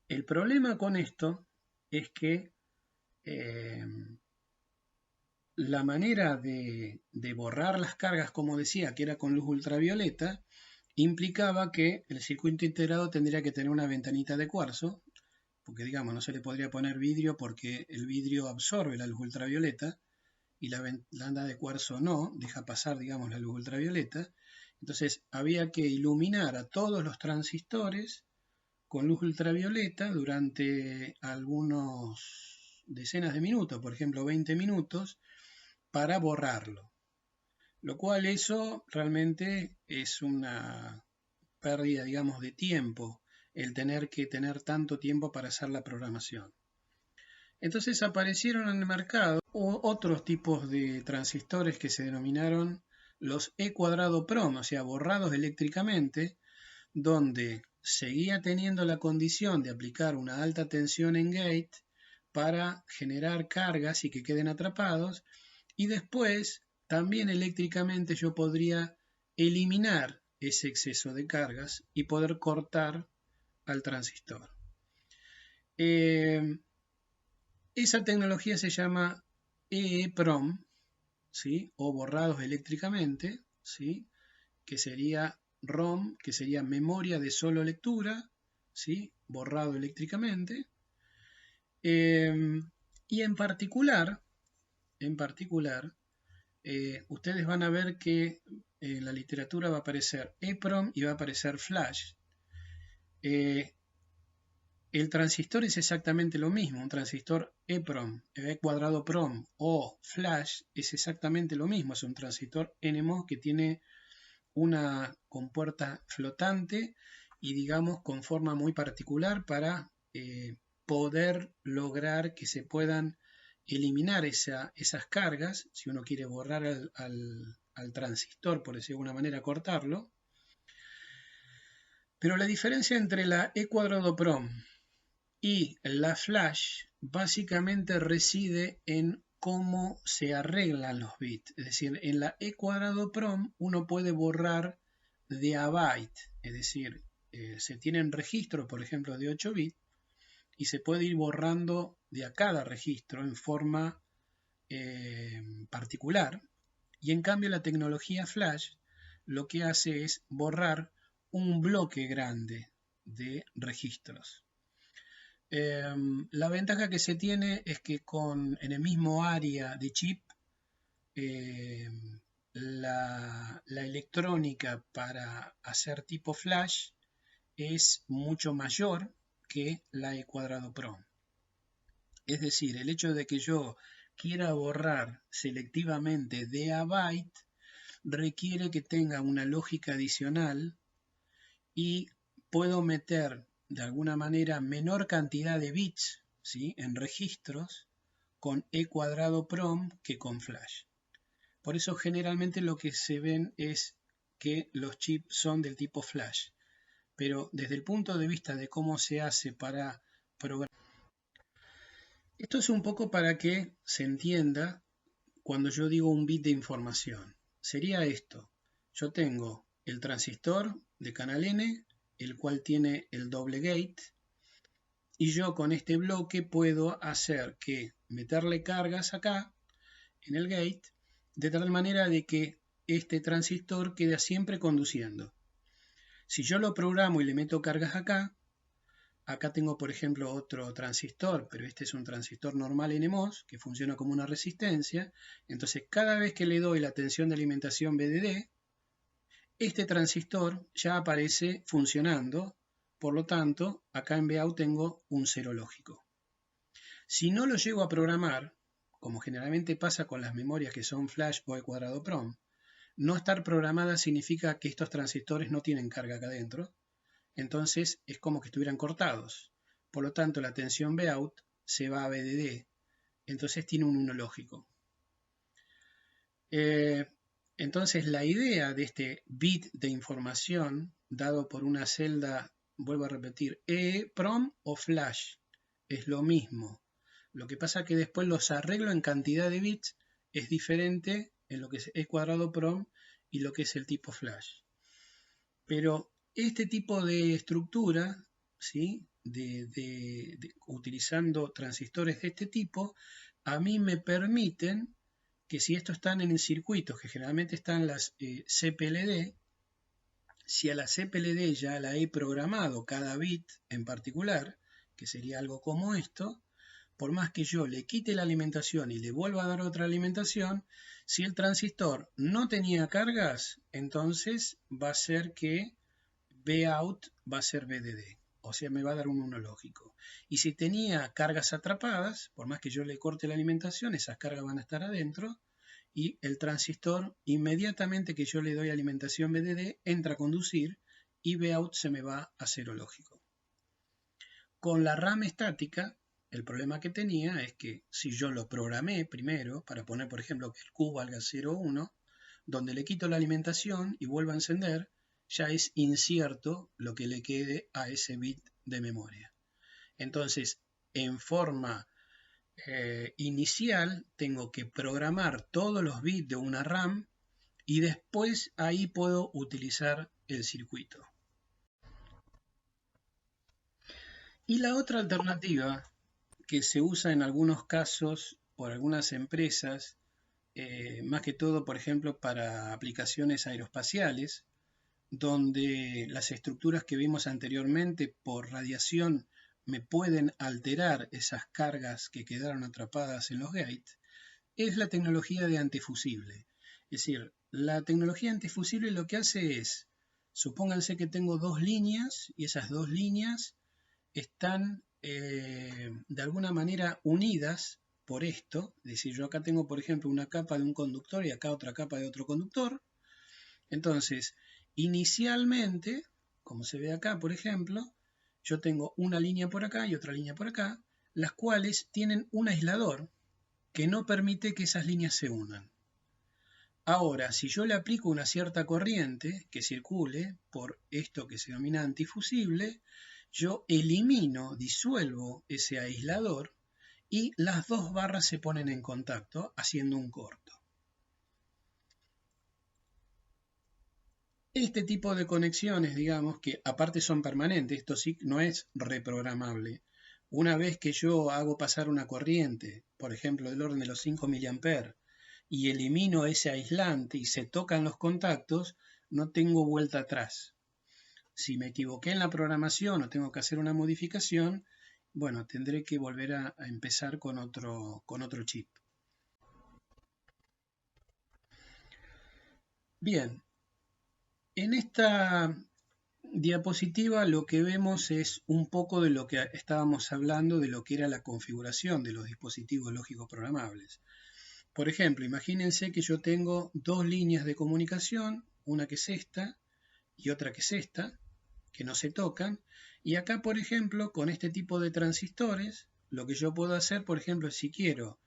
el problema con esto es que la manera de borrar las cargas, como decía, que era con luz ultravioleta, implicaba que el circuito integrado tendría que tener una ventanita de cuarzo, porque digamos, no se le podría poner vidrio porque el vidrio absorbe la luz ultravioleta y la banda de cuarzo no, deja pasar, digamos, la luz ultravioleta. Entonces había que iluminar a todos los transistores con luz ultravioleta durante algunos decenas de minutos, por ejemplo 20 minutos, para borrarlo. Lo cual eso realmente es una pérdida, digamos, de tiempo, el tener que tener tanto tiempo para hacer la programación. Entonces aparecieron en el mercado otros tipos de transistores que se denominaron los E cuadrado PROM, o sea, borrados eléctricamente, donde seguía teniendo la condición de aplicar una alta tensión en gate para generar cargas y que queden atrapados, y después también eléctricamente yo podría eliminar ese exceso de cargas y poder cortar al transistor. Esa tecnología se llama EEPROM, ¿sí? O borrados eléctricamente, ¿sí? Que sería ROM, que sería memoria de solo lectura, ¿sí? Borrado eléctricamente. Y en particular ustedes van a ver que en la literatura va a aparecer EEPROM y va a aparecer flash. El transistor es exactamente lo mismo, un transistor EEPROM, E cuadrado PROM o flash es exactamente lo mismo, es un transistor NMOS que tiene una compuerta flotante y digamos con forma muy particular para poder lograr que se puedan eliminar esas cargas, si uno quiere borrar al transistor, por decir de alguna manera, cortarlo. Pero la diferencia entre la E cuadrado PROM y la flash básicamente reside en cómo se arreglan los bits. Es decir, en la E cuadrado PROM uno puede borrar de a byte, es decir, se tienen registros, por ejemplo, de 8 bits y se puede ir borrando de a cada registro en forma particular. Y en cambio la tecnología flash lo que hace es borrar un bloque grande de registros. La ventaja que se tiene es que en el mismo área de chip la electrónica para hacer tipo flash es mucho mayor que la E cuadrado PROM. Es decir, el hecho de que yo quiera borrar selectivamente de a byte requiere que tenga una lógica adicional y puedo meter de alguna manera menor cantidad de bits, ¿sí?, en registros con E cuadrado PROM que con flash. Por eso generalmente lo que se ven es que los chips son del tipo flash. Pero desde el punto de vista de cómo se hace para programar, esto es un poco para que se entienda cuando yo digo un bit de información. Sería esto. Yo tengo el transistor de canal N, el cual tiene el doble gate, y yo con este bloque puedo hacer que meterle cargas acá en el gate, de tal manera de que este transistor quede siempre conduciendo. Si yo lo programo y le meto cargas acá tengo por ejemplo otro transistor, pero este es un transistor normal NMOS que funciona como una resistencia. Entonces cada vez que le doy la tensión de alimentación VDD, este transistor ya aparece funcionando. Por lo tanto, acá en Vout tengo un cero lógico. Si no lo llego a programar, como generalmente pasa con las memorias que son flash o E cuadrado PROM, no estar programada significa que estos transistores no tienen carga acá adentro. Entonces es como que estuvieran cortados. Por lo tanto, la tensión Vout se va a VDD. Entonces tiene un 1 lógico. Entonces la idea de este bit de información dado por una celda, vuelvo a repetir, EEPROM o flash, es lo mismo. Lo que pasa es que después los arreglo en cantidad de bits es diferente en lo que es E cuadrado PROM y lo que es el tipo flash. Pero este tipo de estructura, ¿sí?, utilizando transistores de este tipo, a mí me permiten que si estos están en circuitos, que generalmente están las CPLD, si a la CPLD ya la he programado cada bit en particular, que sería algo como esto, por más que yo le quite la alimentación y le vuelva a dar otra alimentación, si el transistor no tenía cargas, entonces va a ser que Vout va a ser VDD, o sea, me va a dar un 1 lógico. Y si tenía cargas atrapadas, por más que yo le corte la alimentación, esas cargas van a estar adentro, y el transistor, inmediatamente que yo le doy alimentación VDD, entra a conducir y Vout se me va a cero lógico. Con la RAM estática, el problema que tenía es que si yo lo programé primero, para poner por ejemplo que el Q valga 0,1, donde le quito la alimentación y vuelvo a encender, ya es incierto lo que le quede a ese bit de memoria. Entonces, en forma inicial, tengo que programar todos los bits de una RAM y después ahí puedo utilizar el circuito. Y la otra alternativa que se usa en algunos casos por algunas empresas, más que todo, por ejemplo, para aplicaciones aeroespaciales, donde las estructuras que vimos anteriormente por radiación me pueden alterar esas cargas que quedaron atrapadas en los gates, es la tecnología de antifusible. Es decir, la tecnología antifusible lo que hace es, supónganse que tengo dos líneas y esas dos líneas están de alguna manera unidas por esto. Es decir, yo acá tengo, por ejemplo, una capa de un conductor y acá otra capa de otro conductor. Entonces, inicialmente, como se ve acá, por ejemplo, yo tengo una línea por acá y otra línea por acá, las cuales tienen un aislador que no permite que esas líneas se unan. Ahora, si yo le aplico una cierta corriente que circule por esto que se denomina antifusible, yo elimino, disuelvo ese aislador y las dos barras se ponen en contacto haciendo un corto. Este tipo de conexiones, digamos, que aparte son permanentes, esto sí no es reprogramable. Una vez que yo hago pasar una corriente, por ejemplo, del orden de los 5 mA, y elimino ese aislante y se tocan los contactos, no tengo vuelta atrás. Si me equivoqué en la programación o tengo que hacer una modificación, bueno, tendré que volver a empezar con otro chip. Bien, en esta diapositiva lo que vemos es un poco de lo que estábamos hablando de lo que era la configuración de los dispositivos lógicos programables. Por ejemplo, imagínense que yo tengo dos líneas de comunicación, una que es esta y otra que es esta, que no se tocan, y acá, por ejemplo, con este tipo de transistores, lo que yo puedo hacer, por ejemplo, si quiero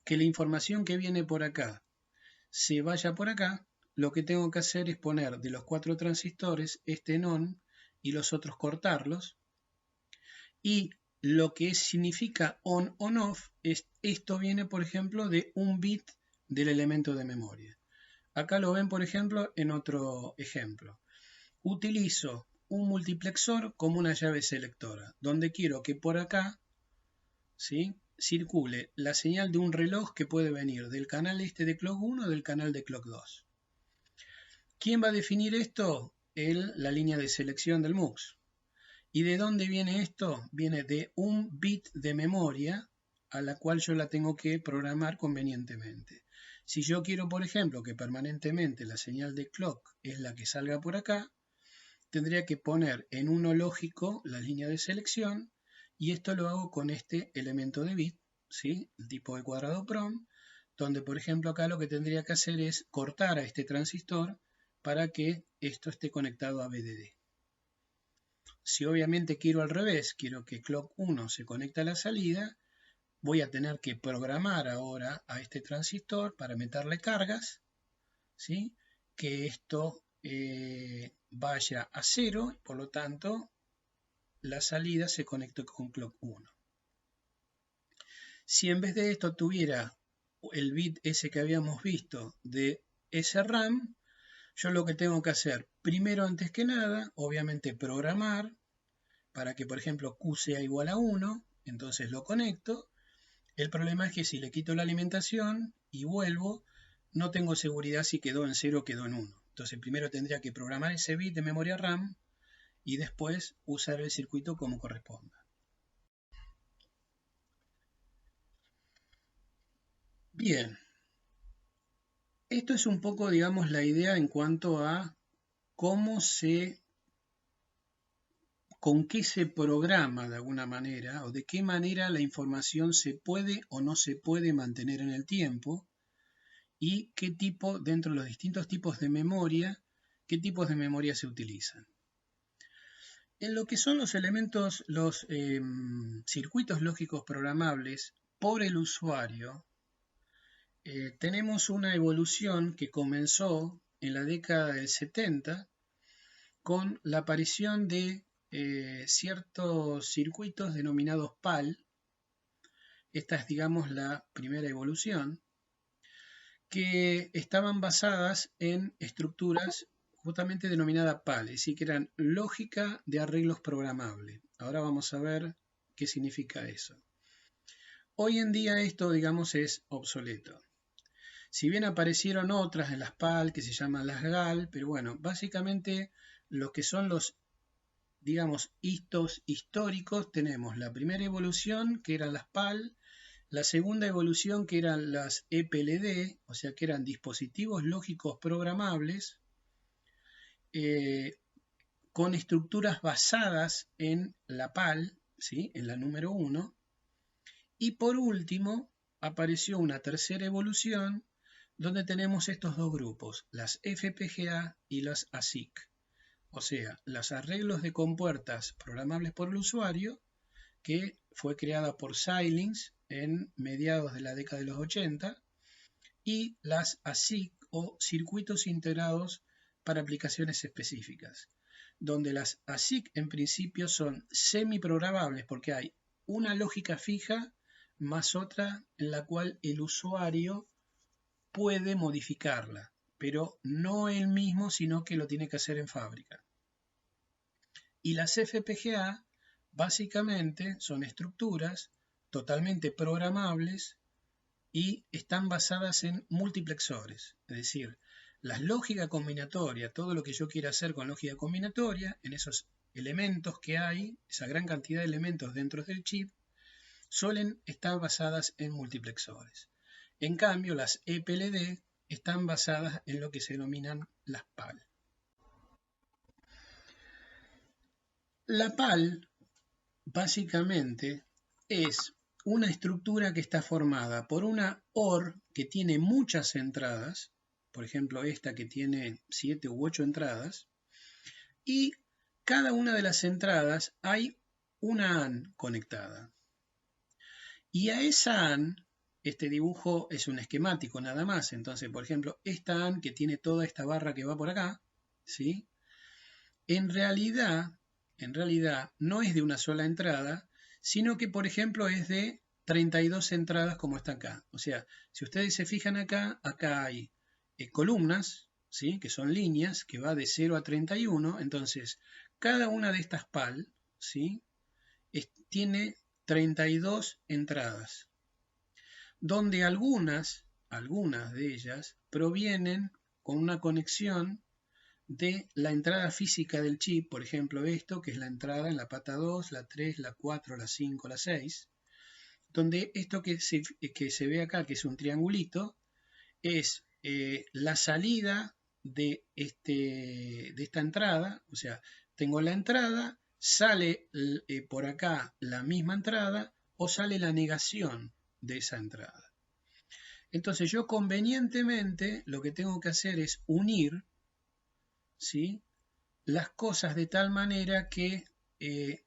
que la información que viene por acá se vaya por acá, lo que tengo que hacer es poner de los cuatro transistores este en on y los otros cortarlos. Y lo que significa on-on-off, esto viene, por ejemplo, de un bit del elemento de memoria. Acá lo ven, por ejemplo, en otro ejemplo. Utilizo un multiplexor como una llave selectora, donde quiero que por acá, ¿sí?, circule la señal de un reloj que puede venir del canal este de clock 1 o del canal de clock 2. ¿Quién va a definir esto? La línea de selección del MUX. ¿Y de dónde viene esto? Viene de un bit de memoria a la cual yo la tengo que programar convenientemente. Si yo quiero, por ejemplo, que permanentemente la señal de clock es la que salga por acá, tendría que poner en uno lógico la línea de selección y esto lo hago con este elemento de bit, ¿sí?, el tipo de cuadrado PROM, donde, por ejemplo, acá lo que tendría que hacer es cortar a este transistor para que esto esté conectado a BDD. Si obviamente quiero al revés, quiero que clock 1 se conecte a la salida, voy a tener que programar ahora a este transistor para meterle cargas, ¿sí?, que esto vaya a 0, y por lo tanto la salida se conecte con clock 1. Si en vez de esto tuviera el bit ese que habíamos visto de SRAM, yo lo que tengo que hacer, primero antes que nada, obviamente programar para que, por ejemplo, Q sea igual a 1, entonces lo conecto. El problema es que si le quito la alimentación y vuelvo, no tengo seguridad si quedó en 0 o quedó en 1. Entonces primero tendría que programar ese bit de memoria RAM y después usar el circuito como corresponda. Bien, esto es un poco, digamos, la idea en cuanto a cómo con qué se programa de alguna manera o de qué manera la información se puede o no se puede mantener en el tiempo y qué tipo, dentro de los distintos tipos de memoria, qué tipos de memoria se utilizan. En lo que son los elementos, los circuitos lógicos programables por el usuario, tenemos una evolución que comenzó en la década del 70 con la aparición de ciertos circuitos denominados PAL. Esta es, digamos, la primera evolución, que estaban basadas en estructuras justamente denominada PAL, es decir, que eran lógica de arreglos programables. Ahora vamos a ver qué significa eso. Hoy en día esto, digamos, es obsoleto. Si bien aparecieron otras en las PAL que se llaman las GAL, pero bueno, básicamente lo que son los, digamos, hitos históricos, tenemos la primera evolución, que eran las PAL, la segunda evolución, que eran las EPLD, o sea que eran dispositivos lógicos programables, con estructuras basadas en la PAL, ¿sí? En la número 1. Y por último, apareció una tercera evolución, donde tenemos estos dos grupos, las FPGA y las ASIC, o sea, los arreglos de compuertas programables por el usuario, que fue creada por Xilinx en mediados de la década de los 80, y las ASIC o circuitos integrados para aplicaciones específicas, donde las ASIC en principio son semiprogramables porque hay una lógica fija más otra en la cual el usuario puede modificarla, pero no él mismo, sino que lo tiene que hacer en fábrica. Y las FPGA básicamente son estructuras totalmente programables y están basadas en multiplexores, es decir, la lógica combinatoria, todo lo que yo quiera hacer con lógica combinatoria, en esos elementos que hay, esa gran cantidad de elementos dentro del chip, suelen estar basadas en multiplexores. En cambio, las EPLD están basadas en lo que se denominan las PAL. La PAL, básicamente, es una estructura que está formada por una OR que tiene muchas entradas, por ejemplo esta que tiene 7 u 8 entradas, y cada una de las entradas hay una AND conectada. Y a esa AND, este dibujo es un esquemático nada más, entonces por ejemplo esta AND que tiene toda esta barra que va por acá, ¿sí? En realidad no es de una sola entrada, sino que por ejemplo es de 32 entradas como está acá. O sea, si ustedes se fijan acá, acá hay columnas, ¿sí? Que son líneas, que va de 0 a 31. Entonces, cada una de estas PAL, ¿sí? Tiene 32 entradas, donde algunas de ellas provienen con una conexión de la entrada física del chip, por ejemplo esto, que es la entrada en la pata 2, la 3, la 4, la 5, la 6, donde esto que se ve acá, que es un triangulito, es la salida de esta entrada, o sea, tengo la entrada, sale por acá la misma entrada o sale la negación de esa entrada. Entonces yo convenientemente lo que tengo que hacer es unir, ¿sí?, las cosas de tal manera que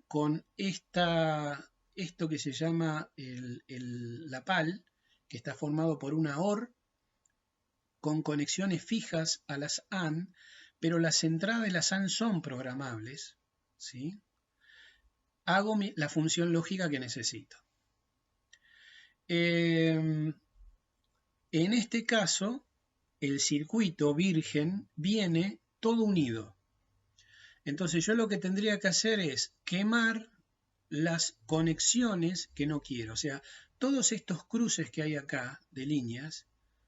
con esto que se llama la PAL, que está formado por una OR, con conexiones fijas a las AND, pero las entradas de las AND son programables, ¿sí? Hago la función lógica que necesito. En este caso, el circuito virgen viene todo unido. Entonces yo lo que tendría que hacer es quemar las conexiones que no quiero. O sea, todos estos cruces que hay acá de líneas,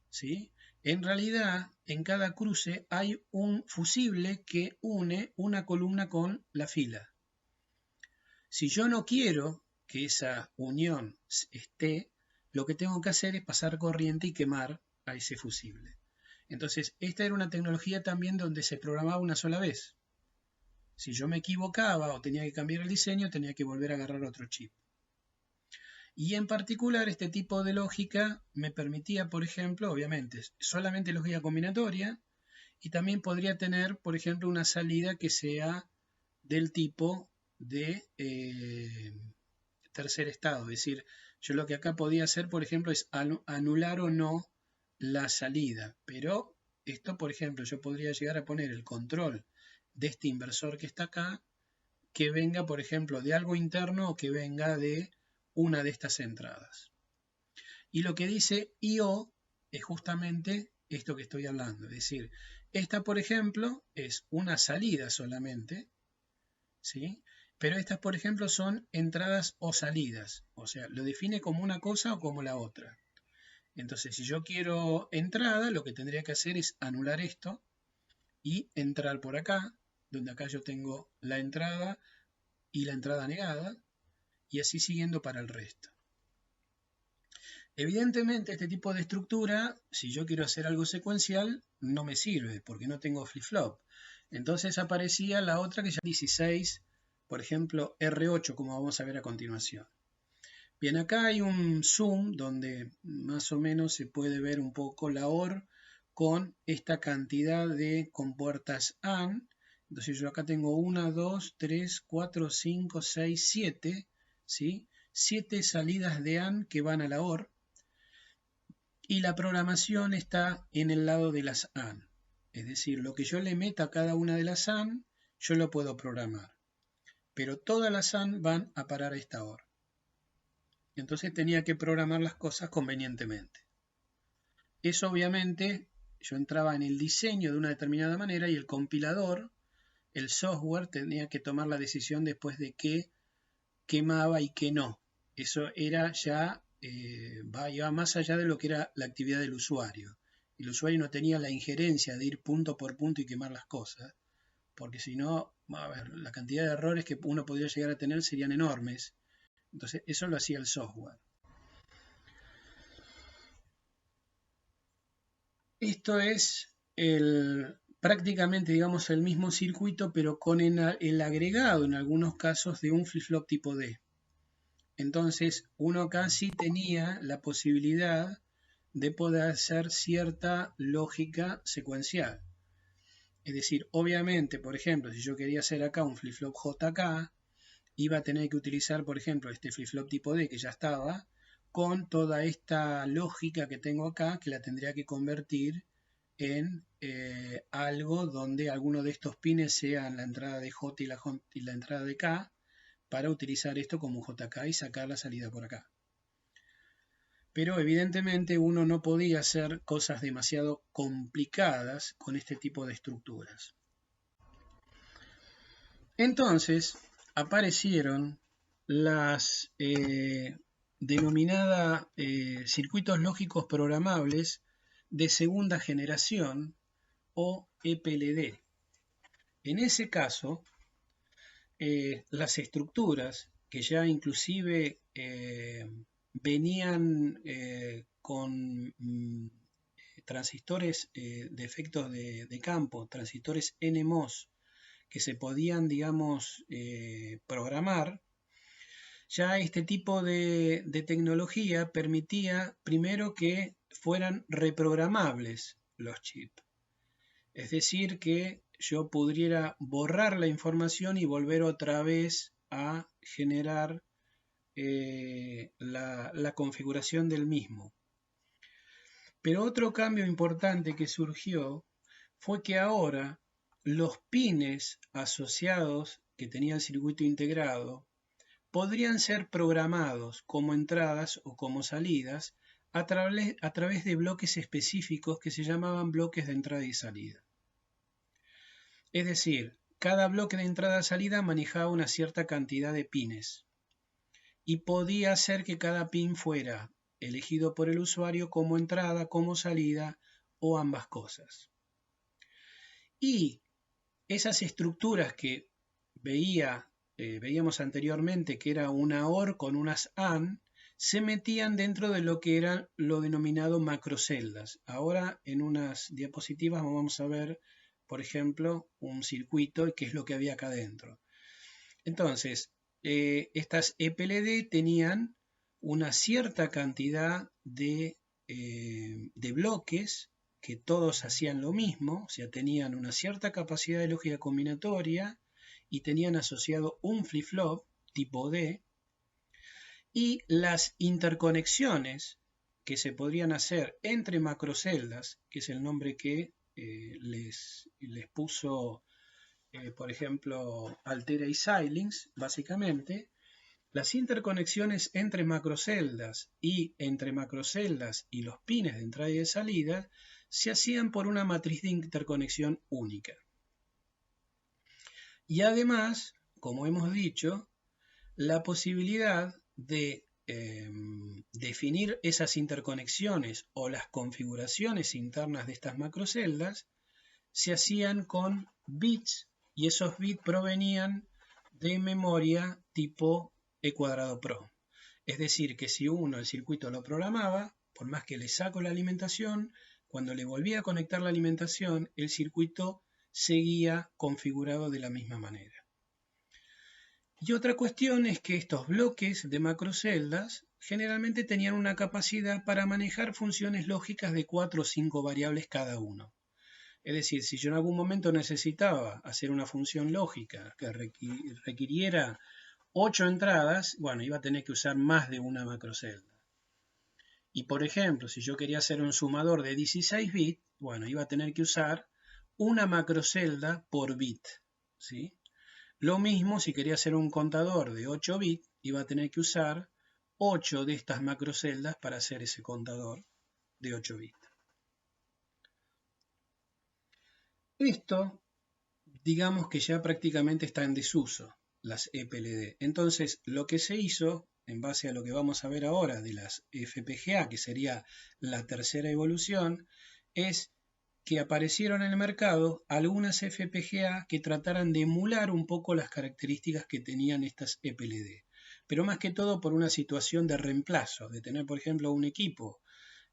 ¿sí? En realidad, en cada cruce hay un fusible que une una columna con la fila. Si yo no quiero que esa unión esté, lo que tengo que hacer es pasar corriente y quemar a ese fusible. Entonces, esta era una tecnología también donde se programaba una sola vez. Si yo me equivocaba o tenía que cambiar el diseño, tenía que volver a agarrar otro chip. Y en particular, este tipo de lógica me permitía, por ejemplo, obviamente, solamente lógica combinatoria, y también podría tener, por ejemplo, una salida que sea del tipo de tercer estado. Es decir, yo lo que acá podía hacer, por ejemplo, es anular o no la salida. Pero esto, por ejemplo, yo podría llegar a poner el control de este inversor que está acá, que venga, por ejemplo, de algo interno o que venga de una de estas entradas. Y lo que dice I/O es justamente esto que estoy hablando. Es decir, esta, por ejemplo, es una salida solamente, ¿sí? Pero estas, por ejemplo, son entradas o salidas. O sea, lo define como una cosa o como la otra. Entonces, si yo quiero entrada, lo que tendría que hacer es anular esto y entrar por acá, donde acá yo tengo la entrada y la entrada negada, y así siguiendo para el resto. Evidentemente, este tipo de estructura, si yo quiero hacer algo secuencial, no me sirve, porque no tengo flip-flop. Entonces aparecía la otra que ya 16, por ejemplo, R8, como vamos a ver a continuación. Bien, acá hay un zoom donde más o menos se puede ver un poco la OR con esta cantidad de compuertas AND. Entonces yo acá tengo 1, 2, 3, 4, 5, 6, 7, ¿sí? 7 salidas de AND que van a la OR. Y la programación está en el lado de las AND. Es decir, lo que yo le meta a cada una de las AND, yo lo puedo programar. Pero todas las AND van a parar a esta OR. Entonces tenía que programar las cosas convenientemente. Eso obviamente, yo entraba en el diseño de una determinada manera y el compilador, el software, tenía que tomar la decisión después de qué quemaba y qué no. Eso era ya, iba más allá de lo que era la actividad del usuario. El usuario no tenía la injerencia de ir punto por punto y quemar las cosas, porque si no, a ver, la cantidad de errores que uno podría llegar a tener serían enormes. Entonces, eso lo hacía el software. Esto es prácticamente, digamos, el mismo circuito, pero con el agregado, en algunos casos, de un flip-flop tipo D. Entonces, uno casi tenía la posibilidad de poder hacer cierta lógica secuencial. Es decir, obviamente, por ejemplo, si yo quería hacer acá un flip-flop JK, iba a tener que utilizar, por ejemplo, este flip-flop tipo D que ya estaba, con toda esta lógica que tengo acá, que la tendría que convertir en algo donde alguno de estos pines sean la entrada de J y la entrada de K, para utilizar esto como un JK y sacar la salida por acá. Pero evidentemente uno no podía hacer cosas demasiado complicadas con este tipo de estructuras. Entonces aparecieron las denominadas circuitos lógicos programables de segunda generación o EPLD. En ese caso, las estructuras que ya inclusive venían con transistores de efectos de campo, transistores NMOS, que se podían, digamos, programar, ya este tipo de tecnología permitía primero que fueran reprogramables los chips. Es decir, que yo pudiera borrar la información y volver otra vez a generar la configuración del mismo. Pero otro cambio importante que surgió fue que ahora los pines asociados que tenía el circuito integrado podrían ser programados como entradas o como salidas a través de bloques específicos que se llamaban bloques de entrada y salida. Es decir, cada bloque de entrada-salida manejaba una cierta cantidad de pines y podía hacer que cada pin fuera elegido por el usuario como entrada, como salida o ambas cosas. Y esas estructuras que veíamos anteriormente, que era una OR con unas AND, se metían dentro de lo que era lo denominado macroceldas. Ahora en unas diapositivas vamos a ver, por ejemplo, un circuito y qué es lo que había acá dentro. Entonces, estas EPLD tenían una cierta cantidad de bloques que todos hacían lo mismo, o sea, tenían una cierta capacidad de lógica combinatoria y tenían asociado un flip-flop tipo D, y las interconexiones que se podrían hacer entre macroceldas, que es el nombre que les puso, por ejemplo, Altera y Xilinx, básicamente, las interconexiones entre macroceldas y entre macroceldas y los pines de entrada y de salida se hacían por una matriz de interconexión única. Y además, como hemos dicho, la posibilidad de definir esas interconexiones o las configuraciones internas de estas macroceldas se hacían con bits, y esos bits provenían de memoria tipo E²Pro. Es decir, que si uno el circuito lo programaba, por más que le saco la alimentación, cuando le volvía a conectar la alimentación, el circuito seguía configurado de la misma manera. Y otra cuestión es que estos bloques de macroceldas generalmente tenían una capacidad para manejar funciones lógicas de 4 o 5 variables cada uno. Es decir, si yo en algún momento necesitaba hacer una función lógica que requiriera 8 entradas, bueno, iba a tener que usar más de una macrocelda. Y por ejemplo, si yo quería hacer un sumador de 16 bits, bueno, iba a tener que usar una macrocelda por bit, ¿sí? Lo mismo si quería hacer un contador de 8 bits, iba a tener que usar 8 de estas macroceldas para hacer ese contador de 8 bits. Esto, digamos que ya prácticamente está en desuso, las EPLD. Entonces, lo que se hizo, en base a lo que vamos a ver ahora de las FPGA, que sería la tercera evolución, es que aparecieron en el mercado algunas FPGA que trataran de emular un poco las características que tenían estas EPLD. Pero más que todo por una situación de reemplazo, de tener, por ejemplo, un equipo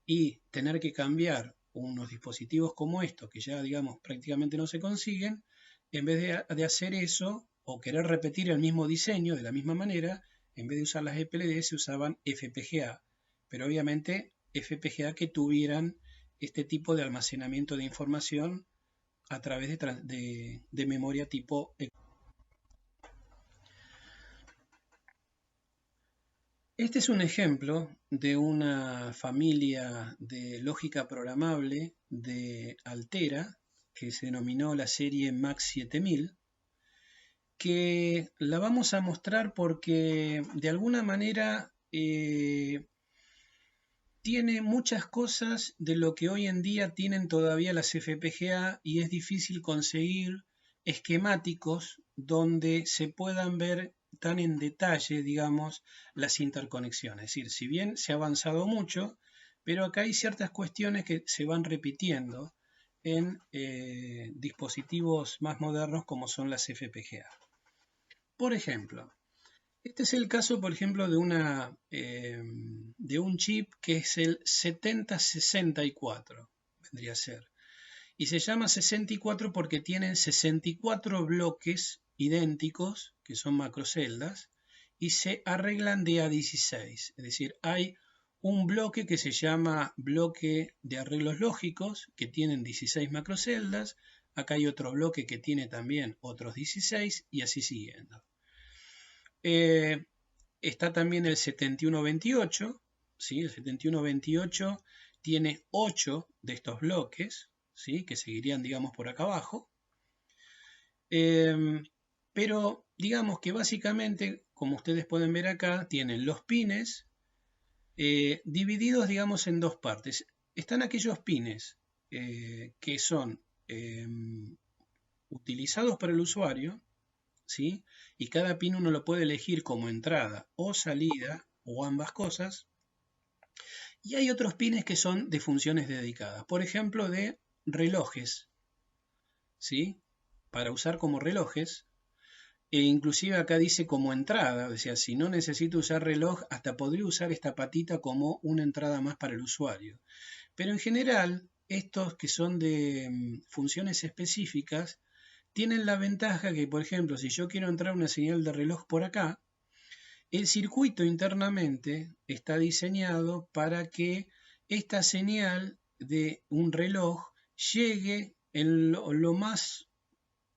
y tener que cambiar unos dispositivos como estos, que ya, digamos, prácticamente no se consiguen, en vez de hacer eso o querer repetir el mismo diseño de la misma manera, en vez de usar las EPLD se usaban FPGA, pero obviamente FPGA que tuvieran este tipo de almacenamiento de información a través de memoria tipo. Este es un ejemplo de una familia de lógica programable de Altera, que se denominó la serie MAX 7000, que la vamos a mostrar porque de alguna manera tiene muchas cosas de lo que hoy en día tienen todavía las FPGA y es difícil conseguir esquemáticos donde se puedan ver tan en detalle, digamos, las interconexiones. Es decir, si bien se ha avanzado mucho, pero acá hay ciertas cuestiones que se van repitiendo en dispositivos más modernos como son las FPGA. Por ejemplo, este es el caso, por ejemplo, de un chip que es el 7064, vendría a ser. Y se llama 64 porque tienen 64 bloques idénticos, que son macroceldas, y se arreglan de a 16. Es decir, hay un bloque que se llama bloque de arreglos lógicos, que tienen 16 macroceldas. Acá hay otro bloque que tiene también otros 16 y así siguiendo. Está también el 7128, ¿sí? El 7128 tiene 8 de estos bloques, ¿sí? Que seguirían, digamos, por acá abajo. Pero digamos que básicamente, como ustedes pueden ver acá, tienen los pines divididos, digamos, en dos partes. Están aquellos pines que son utilizados por el usuario, ¿sí? Y cada pin uno lo puede elegir como entrada o salida o ambas cosas. Y hay otros pines que son de funciones dedicadas, por ejemplo, de relojes, ¿sí? Para usar como relojes. E inclusive acá dice como entrada, o sea, si no necesito usar reloj, hasta podría usar esta patita como una entrada más para el usuario. Pero en general, estos que son de funciones específicas, tienen la ventaja que, por ejemplo, si yo quiero entrar una señal de reloj por acá, el circuito internamente está diseñado para que esta señal de un reloj llegue en lo más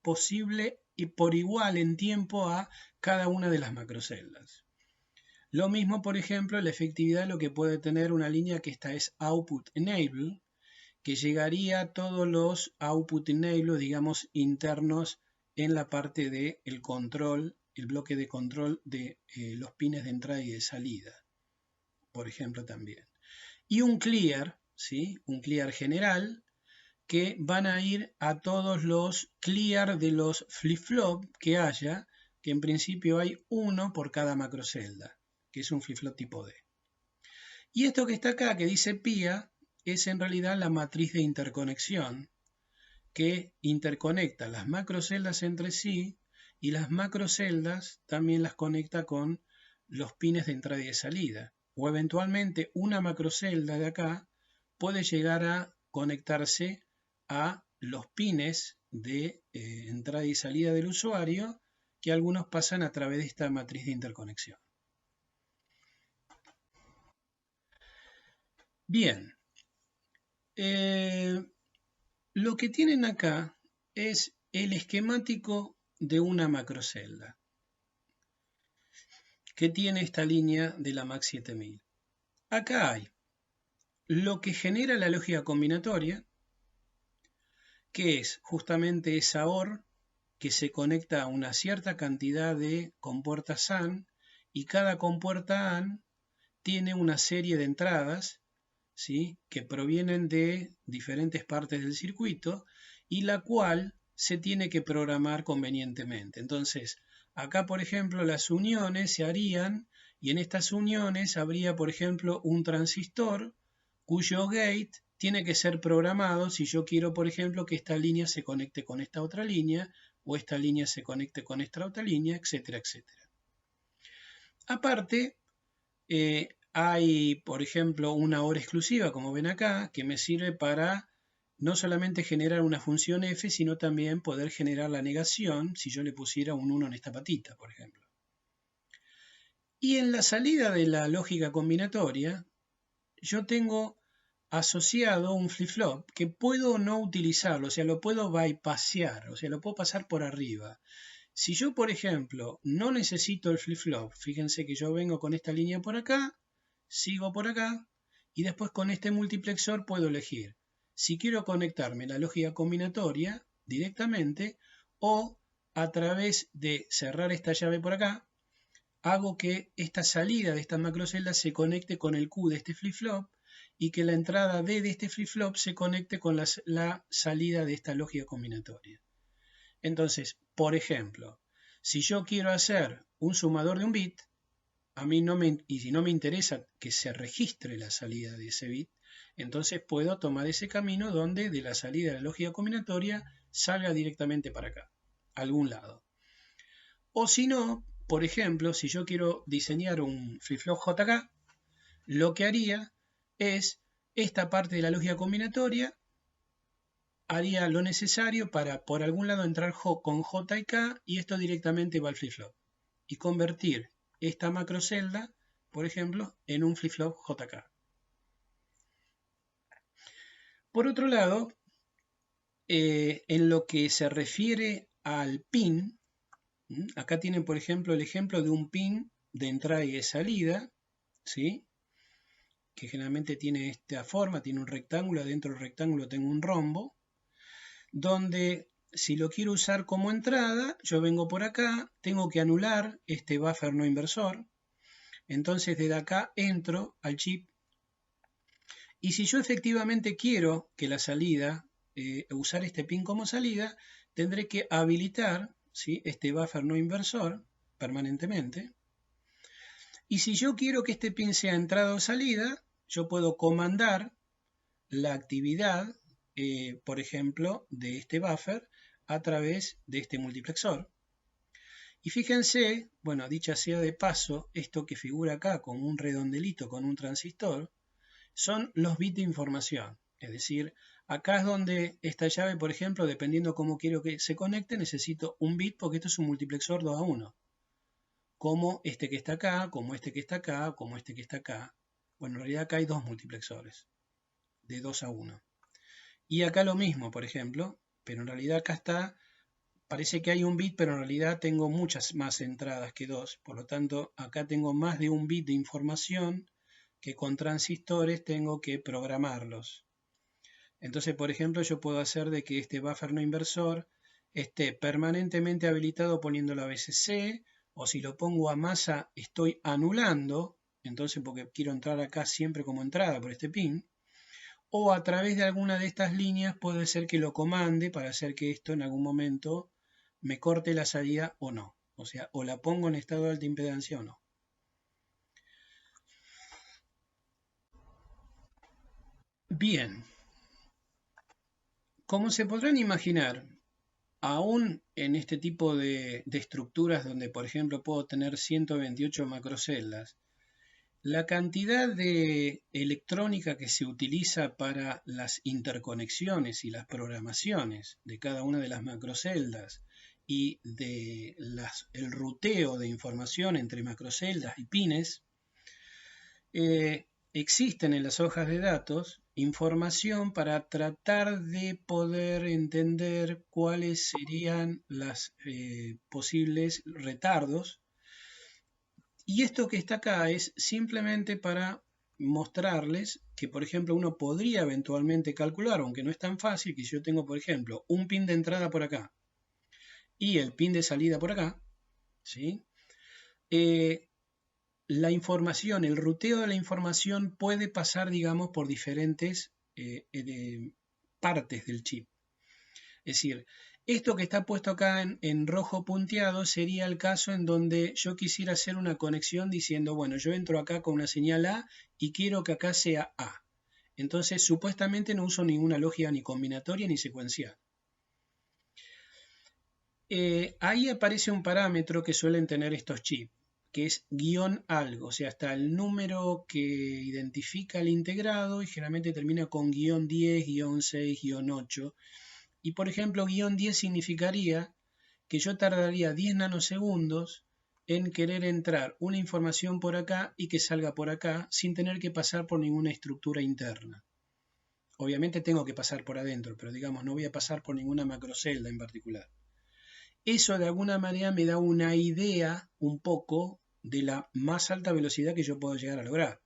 posible y por igual en tiempo a cada una de las macroceldas. Lo mismo, por ejemplo, la efectividad lo que puede tener una línea que esta es Output Enable, que llegaría a todos los Output Enable, digamos, internos en la parte del control, el bloque de control de los pines de entrada y de salida, por ejemplo, también. Y un clear, ¿sí? Un clear general, que van a ir a todos los clear de los flip-flop que haya, que en principio hay uno por cada macrocelda, que es un flip-flop tipo D. Y esto que está acá, que dice PIA, es en realidad la matriz de interconexión que interconecta las macroceldas entre sí y las macroceldas también las conecta con los pines de entrada y de salida. O eventualmente una macrocelda de acá puede llegar a conectarse a los pines de entrada y salida del usuario, que algunos pasan a través de esta matriz de interconexión. Bien, lo que tienen acá es el esquemático de una macrocelda que tiene esta línea de la MAC 7000. Acá hay lo que genera la lógica combinatoria, que es justamente esa OR que se conecta a una cierta cantidad de compuertas AND, y cada compuerta AND tiene una serie de entradas, ¿sí?, que provienen de diferentes partes del circuito y la cual se tiene que programar convenientemente. Entonces, acá, por ejemplo, las uniones se harían y en estas uniones habría, por ejemplo, un transistor cuyo gate tiene que ser programado si yo quiero, por ejemplo, que esta línea se conecte con esta otra línea o esta línea se conecte con esta otra línea, etcétera, etcétera. Aparte, hay, por ejemplo, una OR exclusiva, como ven acá, que me sirve para no solamente generar una función f, sino también poder generar la negación si yo le pusiera un 1 en esta patita, por ejemplo. Y en la salida de la lógica combinatoria, yo tengo asociado un flip-flop que puedo no utilizarlo, o sea, lo puedo bypassear, o sea, lo puedo pasar por arriba. Si yo, por ejemplo, no necesito el flip-flop, fíjense que yo vengo con esta línea por acá, sigo por acá, y después con este multiplexor puedo elegir si quiero conectarme a la lógica combinatoria directamente o a través de cerrar esta llave por acá, hago que esta salida de esta macrocelda se conecte con el Q de este flip-flop y que la entrada D de este flip-flop se conecte con la salida de esta lógica combinatoria. Entonces, por ejemplo, si yo quiero hacer un sumador de un bit, a mí y si no me interesa que se registre la salida de ese bit, entonces puedo tomar ese camino donde de la salida de la lógica combinatoria salga directamente para acá, a algún lado. O si no, por ejemplo, si yo quiero diseñar un flip-flop JK, lo que haría es esta parte de la lógica combinatoria, haría lo necesario para por algún lado entrar con J y K y esto directamente va al flip-flop y convertir esta macrocelda, por ejemplo, en un flip-flop JK. Por otro lado, en lo que se refiere al pin, acá tienen, por ejemplo, el ejemplo de un pin de entrada y de salida, ¿sí?, que generalmente tiene esta forma, tiene un rectángulo, dentro del rectángulo tengo un rombo, donde si lo quiero usar como entrada, yo vengo por acá, tengo que anular este buffer no inversor, entonces desde acá entro al chip, y si yo efectivamente quiero que la salida, usar este pin como salida, tendré que habilitar, ¿sí?, este buffer no inversor permanentemente, y si yo quiero que este pin sea entrada o salida, yo puedo comandar la actividad, por ejemplo, de este buffer a través de este multiplexor. Y fíjense, bueno, dicha sea de paso, esto que figura acá como un redondelito con un transistor, son los bits de información. Es decir, acá es donde esta llave, por ejemplo, dependiendo cómo quiero que se conecte, necesito un bit porque esto es un multiplexor 2 a 1. Como este que está acá, como este que está acá, como este que está acá. Bueno, en realidad acá hay dos multiplexores, de 2 a 1. Y acá lo mismo, por ejemplo, pero en realidad acá está, parece que hay un bit, pero en realidad tengo muchas más entradas que dos. Por lo tanto, acá tengo más de un bit de información que con transistores tengo que programarlos. Entonces, por ejemplo, yo puedo hacer de que este buffer no inversor esté permanentemente habilitado poniéndolo a veces C, o si lo pongo a masa estoy anulando, entonces porque quiero entrar acá siempre como entrada por este pin, o a través de alguna de estas líneas puede ser que lo comande para hacer que esto en algún momento me corte la salida o no. O sea, o la pongo en estado de alta impedancia o no. Bien, como se podrán imaginar, aún en este tipo de estructuras donde, por ejemplo, puedo tener 128 macroceldas, la cantidad de electrónica que se utiliza para las interconexiones y las programaciones de cada una de las macroceldas y de el ruteo de información entre macroceldas y pines, existen en las hojas de datos información para tratar de poder entender cuáles serían los posibles retardos. Y esto que está acá es simplemente para mostrarles que, por ejemplo, uno podría eventualmente calcular, aunque no es tan fácil, que si yo tengo, por ejemplo, un pin de entrada por acá y el pin de salida por acá, ¿sí? La información, el ruteo de la información puede pasar, digamos, por diferentes partes del chip. Es decir, esto que está puesto acá en rojo punteado sería el caso en donde yo quisiera hacer una conexión diciendo, bueno, yo entro acá con una señal A y quiero que acá sea A. Entonces, supuestamente no uso ninguna lógica ni combinatoria ni secuencial. Ahí aparece un parámetro que suelen tener estos chips, que es guión algo, o sea, está el número que identifica el integrado y generalmente termina con guión 10, guión 6, guión 8. Y por ejemplo, guión 10 significaría que yo tardaría 10 nanosegundos en querer entrar una información por acá y que salga por acá sin tener que pasar por ninguna estructura interna. Obviamente tengo que pasar por adentro, pero digamos, no voy a pasar por ninguna macrocelda en particular. Eso de alguna manera me da una idea un poco de la más alta velocidad que yo puedo llegar a lograr.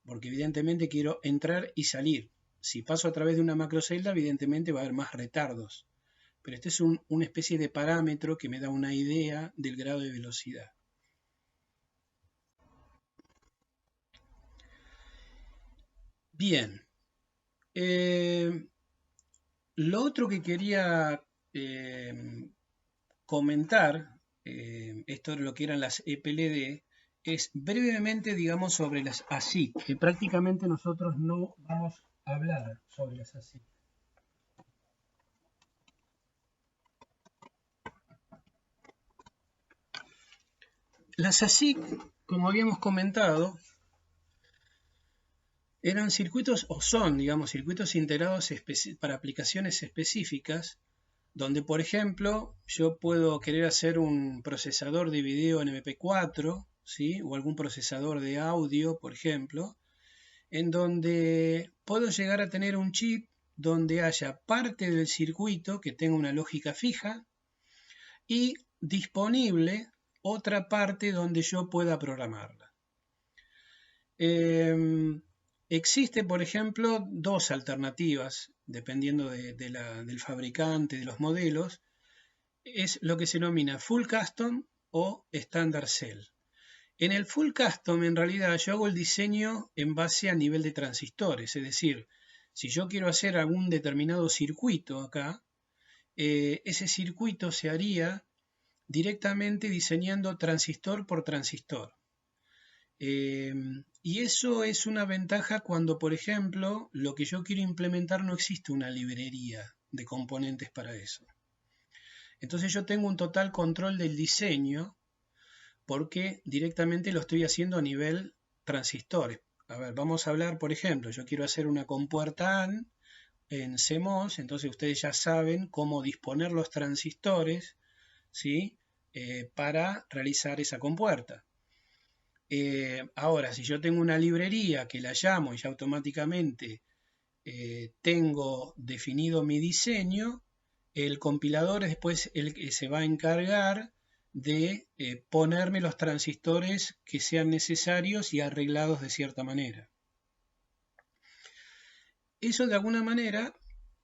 Porque evidentemente quiero entrar y salir. Si paso a través de una macrocelda, evidentemente va a haber más retardos. Pero este es una especie de parámetro que me da una idea del grado de velocidad. Bien. Lo otro que quería comentar, esto es lo que eran las EPLD, es brevemente, digamos, sobre las ASIC, que prácticamente nosotros no vamos a hablar sobre las ASIC. Las ASIC, como habíamos comentado, eran circuitos, o son, digamos, circuitos integrados para aplicaciones específicas, donde, por ejemplo, yo puedo querer hacer un procesador de video en MP4, ¿sí? O algún procesador de audio, por ejemplo, en donde puedo llegar a tener un chip donde haya parte del circuito que tenga una lógica fija y disponible otra parte donde yo pueda programarla. Existe, por ejemplo, dos alternativas, dependiendo del fabricante, de los modelos. Es lo que se denomina Full Custom o Standard Cell. En el Full Custom, en realidad, yo hago el diseño en base a nivel de transistores. Es decir, si yo quiero hacer algún determinado circuito acá, ese circuito se haría directamente diseñando transistor por transistor. Y eso es una ventaja cuando, por ejemplo, lo que yo quiero implementar no existe una librería de componentes para eso. Entonces yo tengo un total control del diseño porque directamente lo estoy haciendo a nivel transistores. A ver, vamos a hablar, por ejemplo, yo quiero hacer una compuerta AND en CMOS, entonces ustedes ya saben cómo disponer los transistores, ¿sí? Para realizar esa compuerta. Ahora, si yo tengo una librería que la llamo y ya automáticamente tengo definido mi diseño, el compilador es después el que se va a encargar de ponerme los transistores que sean necesarios y arreglados de cierta manera. Eso de alguna manera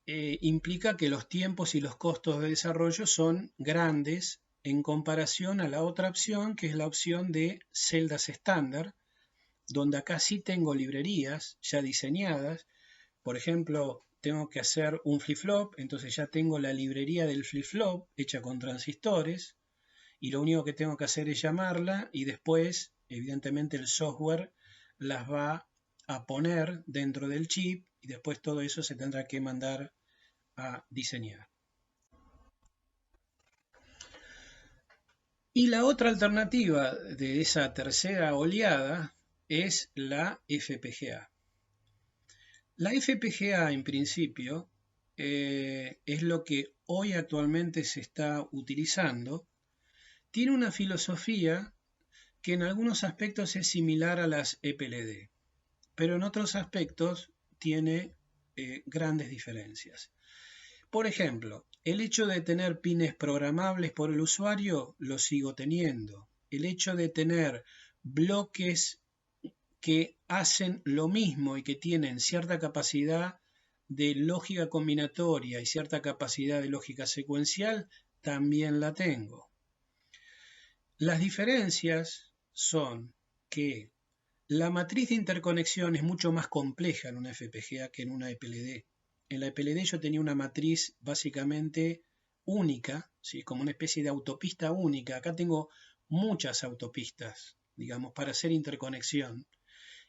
implica que los tiempos y los costos de desarrollo son grandes en comparación a la otra opción, que es la opción de celdas estándar, donde acá sí tengo librerías ya diseñadas, Por ejemplo, tengo que hacer un flip-flop, entonces ya tengo la librería del flip-flop hecha con transistores y lo único que tengo que hacer es llamarla y después, evidentemente, el software las va a poner dentro del chip y después todo eso se tendrá que mandar a diseñar. Y la otra alternativa de esa tercera oleada es la FPGA. La FPGA en principio es lo que hoy actualmente se está utilizando. Tiene una filosofía que en algunos aspectos es similar a las EPLD, pero en otros aspectos tiene grandes diferencias. Por ejemplo, el hecho de tener pines programables por el usuario lo sigo teniendo. El hecho de tener bloques que hacen lo mismo y que tienen cierta capacidad de lógica combinatoria y cierta capacidad de lógica secuencial, también la tengo. Las diferencias son que la matriz de interconexión es mucho más compleja en una FPGA que en una EPLD. En la EPLD yo tenía una matriz básicamente única, ¿sí? Como una especie de autopista única. Acá tengo muchas autopistas, digamos, para hacer interconexión.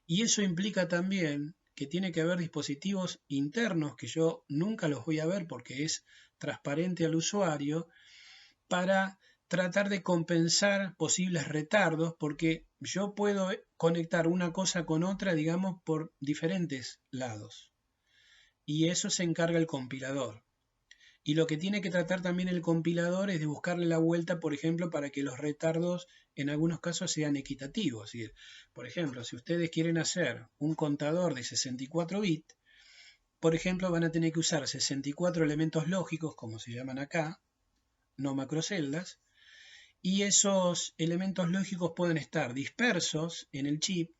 Y eso implica también que tiene que haber dispositivos internos que yo nunca los voy a ver porque es transparente al usuario para tratar de compensar posibles retardos porque yo puedo conectar una cosa con otra, digamos, por diferentes lados. Y eso se encarga el compilador. Y lo que tiene que tratar también el compilador es de buscarle la vuelta, por ejemplo, para que los retardos en algunos casos sean equitativos. Es decir, por ejemplo, si ustedes quieren hacer un contador de 64 bits, por ejemplo, van a tener que usar 64 elementos lógicos, como se llaman acá, no macroceldas, y esos elementos lógicos pueden estar dispersos en el chip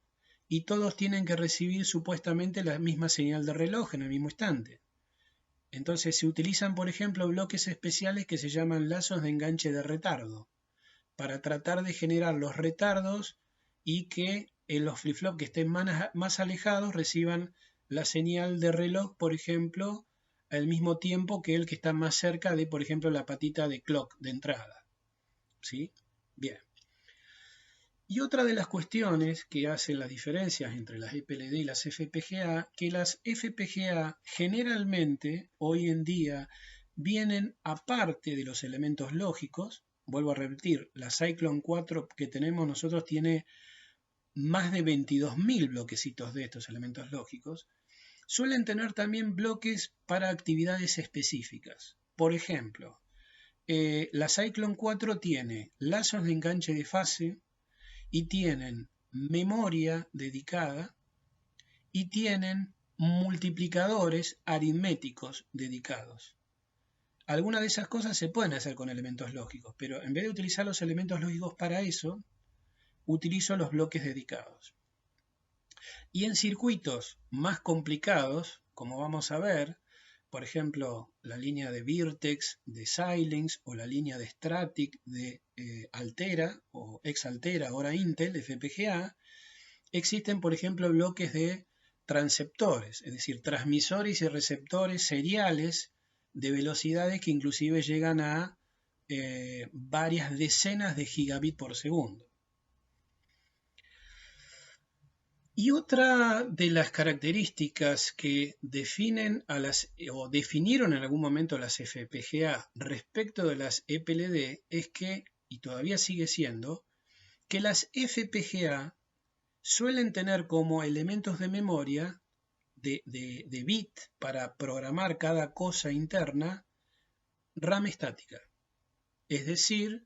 y todos tienen que recibir supuestamente la misma señal de reloj en el mismo instante. Entonces se utilizan, por ejemplo, bloques especiales que se llaman lazos de enganche de retardo, para tratar de generar los retardos y que en los flip-flop que estén más alejados reciban la señal de reloj, por ejemplo, al mismo tiempo que el que está más cerca de, por ejemplo, la patita de clock de entrada. ¿Sí? Bien. Y otra de las cuestiones que hacen las diferencias entre las EPLD y las FPGA, que las FPGA generalmente hoy en día vienen aparte de los elementos lógicos. Vuelvo a repetir, la Cyclone 4 que tenemos nosotros tiene más de 22.000 bloquecitos de estos elementos lógicos. Suelen tener también bloques para actividades específicas. Por ejemplo, la Cyclone 4 tiene lazos de enganche de fase, y tienen memoria dedicada y tienen multiplicadores aritméticos dedicados. Algunas de esas cosas se pueden hacer con elementos lógicos, pero en vez de utilizar los elementos lógicos para eso, utilizo los bloques dedicados. Y en circuitos más complicados, como vamos a ver, por ejemplo, la línea de Virtex de Xilinx o la línea de Stratic de Altera o ex Altera, ahora Intel, de FPGA, existen, por ejemplo, bloques de transceptores, es decir, transmisores y receptores seriales de velocidades que inclusive llegan a varias decenas de gigabit por segundo. Y otra de las características que definen o definieron en algún momento las FPGA respecto de las EPLD es que, y todavía sigue siendo, que las FPGA suelen tener como elementos de memoria de bit para programar cada cosa interna RAM estática. Es decir,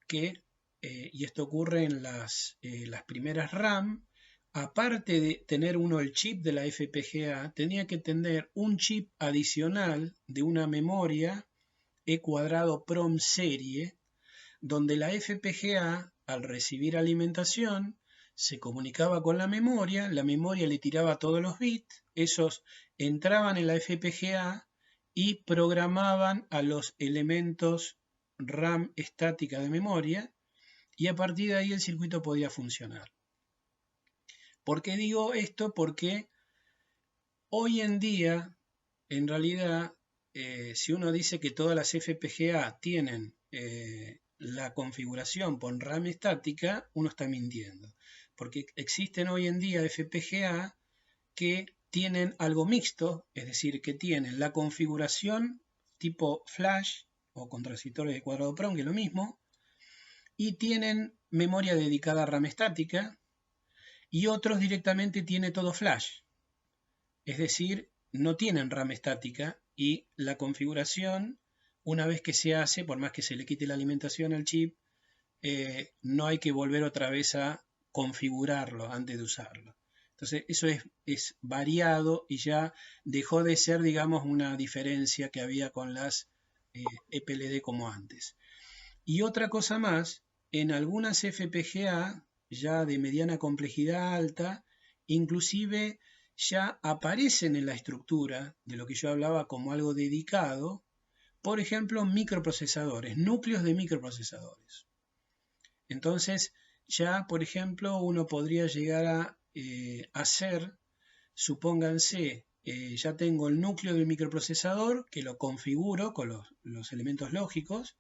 que, y esto ocurre en las primeras RAM, aparte de tener uno el chip de la FPGA, tenía que tener un chip adicional de una memoria E cuadrado PROM serie, donde la FPGA, al recibir alimentación, se comunicaba con la memoria le tiraba todos los bits, esos entraban en la FPGA y programaban a los elementos RAM estática de memoria, y a partir de ahí el circuito podía funcionar. ¿Por qué digo esto? Porque hoy en día, en realidad, si uno dice que todas las FPGA tienen la configuración por RAM estática, uno está mintiendo. Porque existen hoy en día FPGA que tienen algo mixto, es decir, que tienen la configuración tipo flash o con transistores de cuadrado PROM, que es lo mismo, y tienen memoria dedicada a RAM estática, y otros directamente tiene todo flash, es decir, no tienen RAM estática y la configuración, una vez que se hace, por más que se le quite la alimentación al chip, no hay que volver otra vez a configurarlo antes de usarlo. Entonces eso es variado y ya dejó de ser, digamos, una diferencia que había con las EPLD como antes. Y otra cosa más, en algunas FPGA ya de mediana complejidad alta, inclusive ya aparecen en la estructura de lo que yo hablaba como algo dedicado, por ejemplo, microprocesadores, núcleos de microprocesadores. Entonces, ya, por ejemplo, uno podría llegar a hacer, supónganse, ya tengo el núcleo del microprocesador, que lo configuro con los elementos lógicos,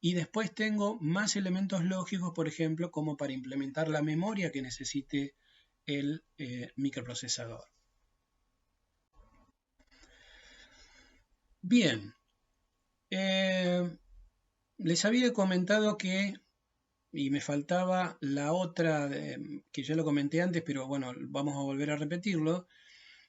y después tengo más elementos lógicos, por ejemplo, como para implementar la memoria que necesite el microprocesador. Bien, les había comentado que, y me faltaba la otra, que ya lo comenté antes, pero bueno, vamos a volver a repetirlo,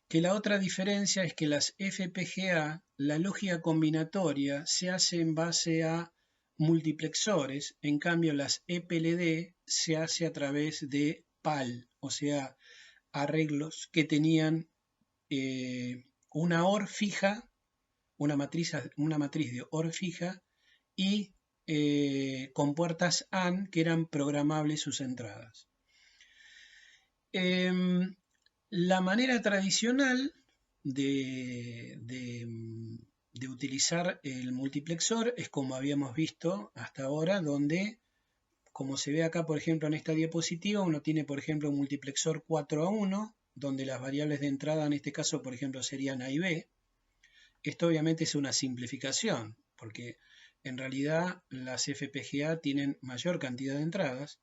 que la otra diferencia es que las FPGA, la lógica combinatoria, se hace en base a multiplexores, en cambio las EPLD se hace a través de PAL, o sea, arreglos que tenían una OR fija, una matriz de OR fija y con puertas AND que eran programables sus entradas. La manera tradicional de utilizar el multiplexor es como habíamos visto hasta ahora, donde, como se ve acá, por ejemplo, en esta diapositiva, uno tiene, por ejemplo, un multiplexor 4-a-1, donde las variables de entrada, en este caso, por ejemplo, serían A y B. Esto obviamente es una simplificación, porque en realidad las FPGA tienen mayor cantidad de entradas,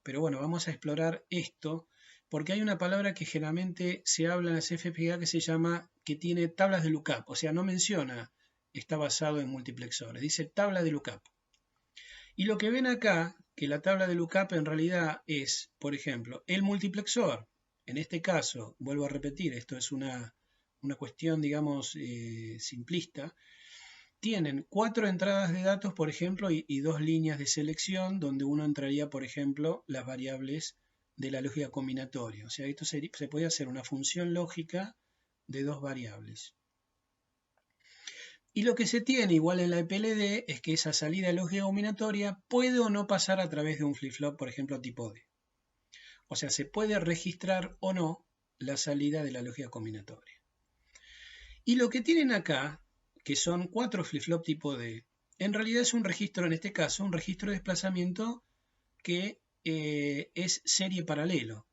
pero bueno, vamos a explorar esto, porque hay una palabra que generalmente se habla en las FPGA que se llama, que tiene tablas de lookup, o sea, no menciona, está basado en multiplexores, dice tabla de lookup. Y lo que ven acá, que la tabla de lookup en realidad es, por ejemplo, el multiplexor. En este caso, vuelvo a repetir, esto es una cuestión, digamos, simplista. Tienen 4 entradas de datos, por ejemplo, y 2 líneas de selección, donde uno entraría, por ejemplo, las variables de la lógica combinatoria. O sea, esto se puede hacer una función lógica de 2 variables. Y lo que se tiene igual en la EPLD es que esa salida de lógica combinatoria puede o no pasar a través de un flip-flop, por ejemplo, tipo D. O sea, se puede registrar o no la salida de la lógica combinatoria. Y lo que tienen acá, que son 4 flip-flop tipo D, en realidad es un registro, en este caso, un registro de desplazamiento que es serie paralelo.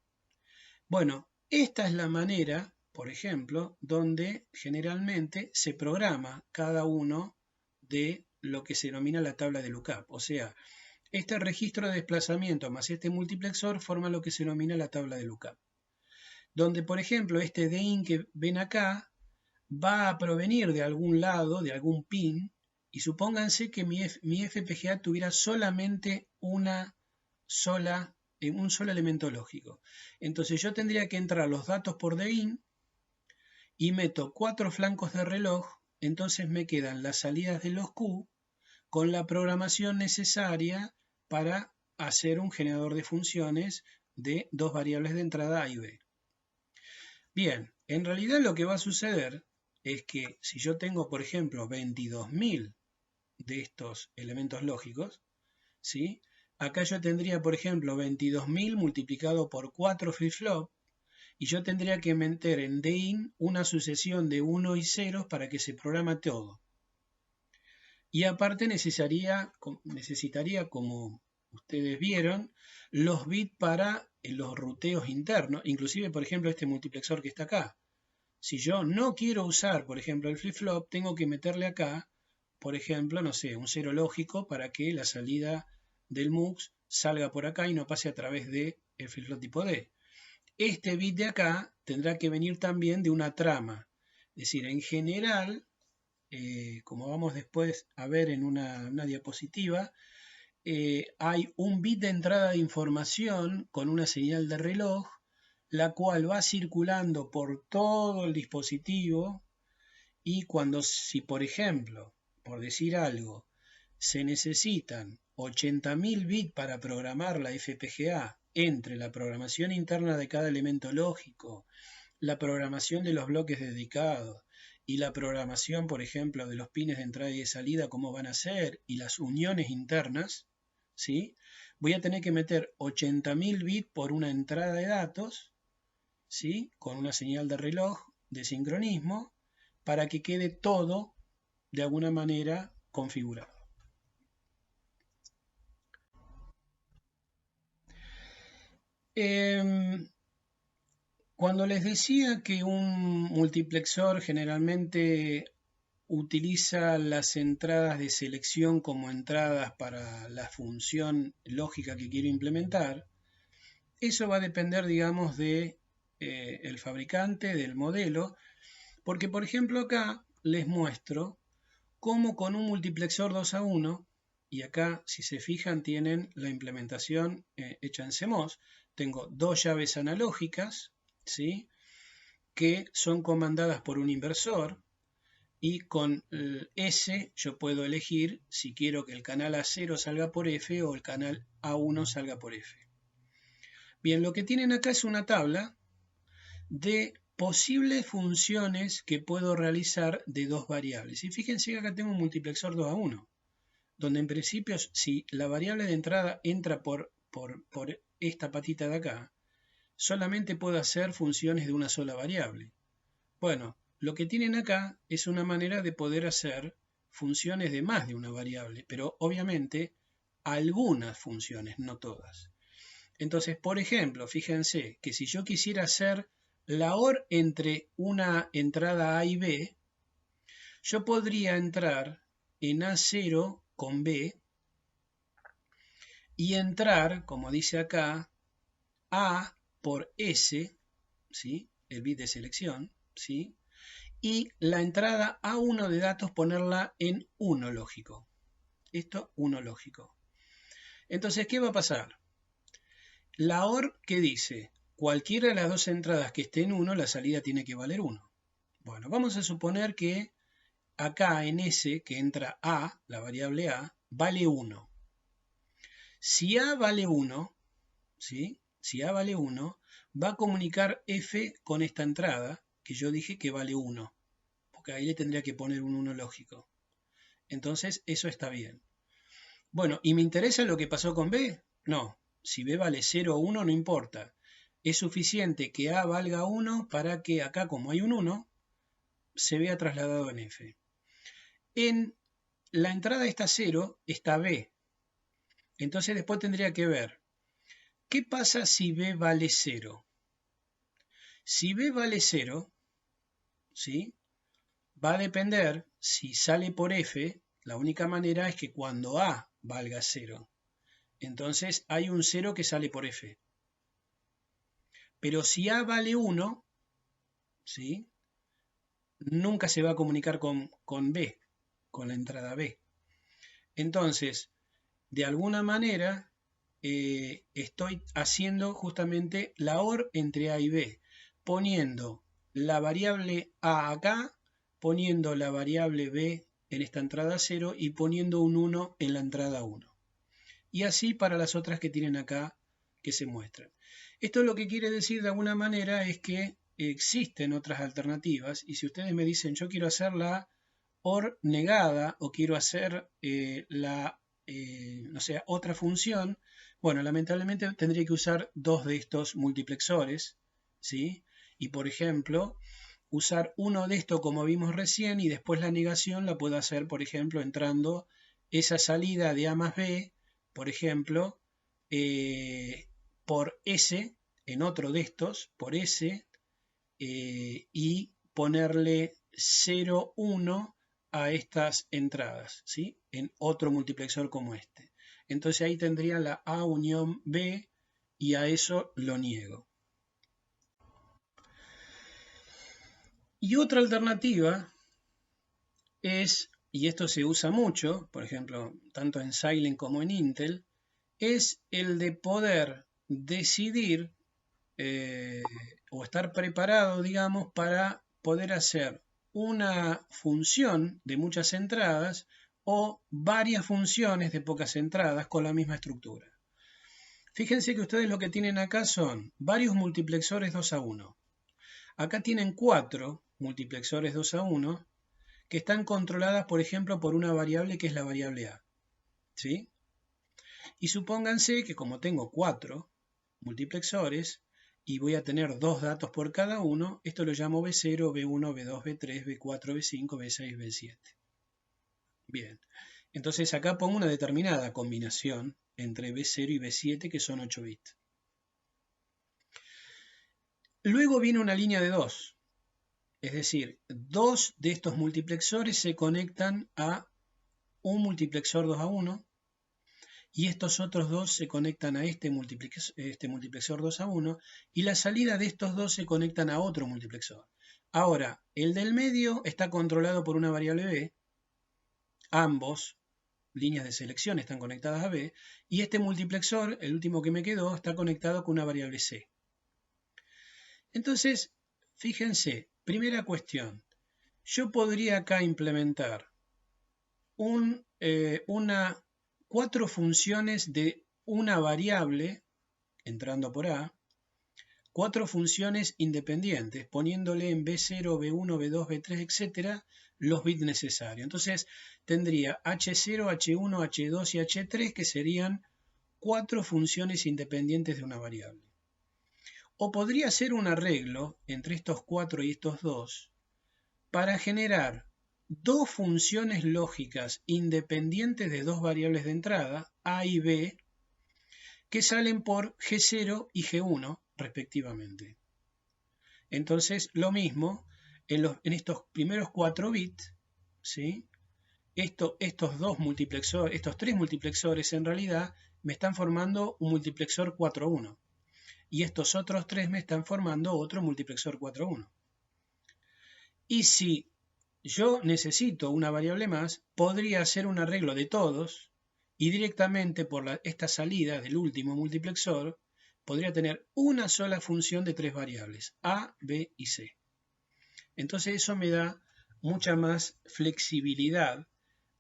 Bueno, esta es la manera, por ejemplo, donde generalmente se programa cada uno de lo que se denomina la tabla de lookup. O sea, este registro de desplazamiento más este multiplexor forma lo que se denomina la tabla de lookup. Donde, por ejemplo, este DIN que ven acá va a provenir de algún lado, de algún pin, y supónganse que mi FPGA tuviera solamente un solo elemento lógico. Entonces yo tendría que entrar los datos por DIN y meto 4 flancos de reloj, entonces me quedan las salidas de los Q con la programación necesaria para hacer un generador de funciones de 2 variables de entrada A y B. Bien, en realidad lo que va a suceder es que si yo tengo, por ejemplo, 22.000 de estos elementos lógicos, ¿sí? Acá yo tendría, por ejemplo, 22.000 multiplicado por 4 flip-flop, y yo tendría que meter en DIN una sucesión de 1 y 0 para que se programa todo. Y aparte necesitaría, como ustedes vieron, los bits para los ruteos internos, inclusive, por ejemplo, este multiplexor que está acá. Si yo no quiero usar, por ejemplo, el flip-flop, tengo que meterle acá, por ejemplo, no sé, un cero lógico para que la salida del MUX salga por acá y no pase a través del flip-flop tipo D. Este bit de acá tendrá que venir también de una trama. Es decir, en general, como vamos después a ver en una diapositiva, hay un bit de entrada de información con una señal de reloj, la cual va circulando por todo el dispositivo y si por ejemplo, por decir algo, se necesitan 80.000 bits para programar la FPGA entre la programación interna de cada elemento lógico, la programación de los bloques dedicados y la programación, por ejemplo, de los pines de entrada y de salida, cómo van a ser, y las uniones internas, ¿sí? Voy a tener que meter 80.000 bits por una entrada de datos, ¿sí? Con una señal de reloj de sincronismo, para que quede todo de alguna manera configurado. Cuando les decía que un multiplexor generalmente utiliza las entradas de selección como entradas para la función lógica que quiero implementar, eso va a depender, digamos, de el fabricante, del modelo, porque por ejemplo acá les muestro cómo con un multiplexor 2 a 1, y acá si se fijan tienen la implementación hecha en CMOS, tengo dos llaves analógicas, ¿sí? Que son comandadas por un inversor, y con S yo puedo elegir si quiero que el canal A0 salga por F o el canal A1 salga por F. Bien, lo que tienen acá es una tabla de posibles funciones que puedo realizar de dos variables. Y fíjense que acá tengo un multiplexor 2 a 1, donde en principio si la variable de entrada entra por esta patita de acá, solamente puedo hacer funciones de una sola variable. Bueno, lo que tienen acá es una manera de poder hacer funciones de más de una variable, pero obviamente algunas funciones, no todas. Entonces, por ejemplo, fíjense que si yo quisiera hacer la OR entre una entrada A y B, yo podría entrar en A0 con B y entrar, como dice acá, A por S, ¿sí? El bit de selección, ¿sí? Y la entrada A1 de datos ponerla en 1 lógico. Esto 1 lógico. Entonces, ¿qué va a pasar? La OR, ¿qué dice? Cualquiera de las dos entradas que esté en 1, la salida tiene que valer 1. Bueno, vamos a suponer que acá en S, que entra A, la variable A, vale 1. Si A vale 1, ¿sí? Si A vale 1, va a comunicar F con esta entrada, que yo dije que vale 1, porque ahí le tendría que poner un 1 lógico. Entonces, eso está bien. Bueno, ¿y me interesa lo que pasó con B? No, si B vale 0 o 1 no importa. Es suficiente que A valga 1 para que acá, como hay un 1, se vea trasladado en F. En la entrada está 0, está B. Entonces después tendría que ver, ¿qué pasa si B vale 0? Si B vale 0, ¿sí? Va a depender si sale por F, la única manera es que cuando A valga 0. Entonces hay un 0 que sale por F. Pero si A vale 1, ¿sí? Nunca se va a comunicar con B, con la entrada B. Entonces, de alguna manera, estoy haciendo justamente la OR entre A y B, poniendo la variable A acá, poniendo la variable B en esta entrada 0 y poniendo un 1 en la entrada 1. Y así para las otras que tienen acá que se muestran. Esto lo que quiere decir de alguna manera es que existen otras alternativas y si ustedes me dicen yo quiero hacer la OR negada o quiero hacer no sé, otra función, bueno, lamentablemente tendría que usar dos de estos multiplexores, ¿sí? Y por ejemplo, usar uno de estos como vimos recién y después la negación la puedo hacer, por ejemplo, entrando esa salida de A más B, por ejemplo, por S, en otro de estos, por S, y ponerle 0, 1 a estas entradas, ¿sí? En otro multiplexor como este. Entonces ahí tendría la A unión B y a eso lo niego. Y otra alternativa es, y esto se usa mucho, por ejemplo, tanto en Xilinx como en Intel, es el de poder decidir o estar preparado, digamos, para poder hacer una función de muchas entradas o varias funciones de pocas entradas con la misma estructura. Fíjense que ustedes lo que tienen acá son varios multiplexores 2 a 1. Acá tienen 4 multiplexores 2 a 1 que están controladas, por ejemplo, por una variable que es la variable A. ¿Sí? Y supónganse que como tengo 4 multiplexores y voy a tener 2 datos por cada uno, esto lo llamo B0, B1, B2, B3, B4, B5, B6, B7. Bien, entonces acá pongo una determinada combinación entre B0 y B7 que son 8 bits. Luego viene una línea de 2, es decir, 2 de estos multiplexores se conectan a un multiplexor 2 a 1 y estos otros 2 se conectan a este multiplexor 2 a 1 y la salida de estos 2 se conectan a otro multiplexor. Ahora, el del medio está controlado por una variable B, ambos líneas de selección están conectadas a B, y este multiplexor, el último que me quedó, está conectado con una variable C. Entonces, fíjense, primera cuestión, yo podría acá implementar 4 funciones de una variable, entrando por A, 4 funciones independientes, poniéndole en B0, B1, B2, B3, etc., los bits necesarios. Entonces tendría H0, H1, H2 y H3, que serían 4 funciones independientes de una variable. O podría ser un arreglo entre estos 4 y estos 2 para generar 2 funciones lógicas independientes de 2 variables de entrada, A y B, que salen por G0 y G1 respectivamente. Entonces, lo mismo en estos primeros 4 bits, ¿sí? Estos 3 multiplexores en realidad me están formando un multiplexor 4-1 y estos otros 3 me están formando otro multiplexor 4-1. Y si yo necesito una variable más, podría hacer un arreglo de todos y directamente por esta salida del último multiplexor podría tener una sola función de 3 variables, A, B y C. Entonces eso me da mucha más flexibilidad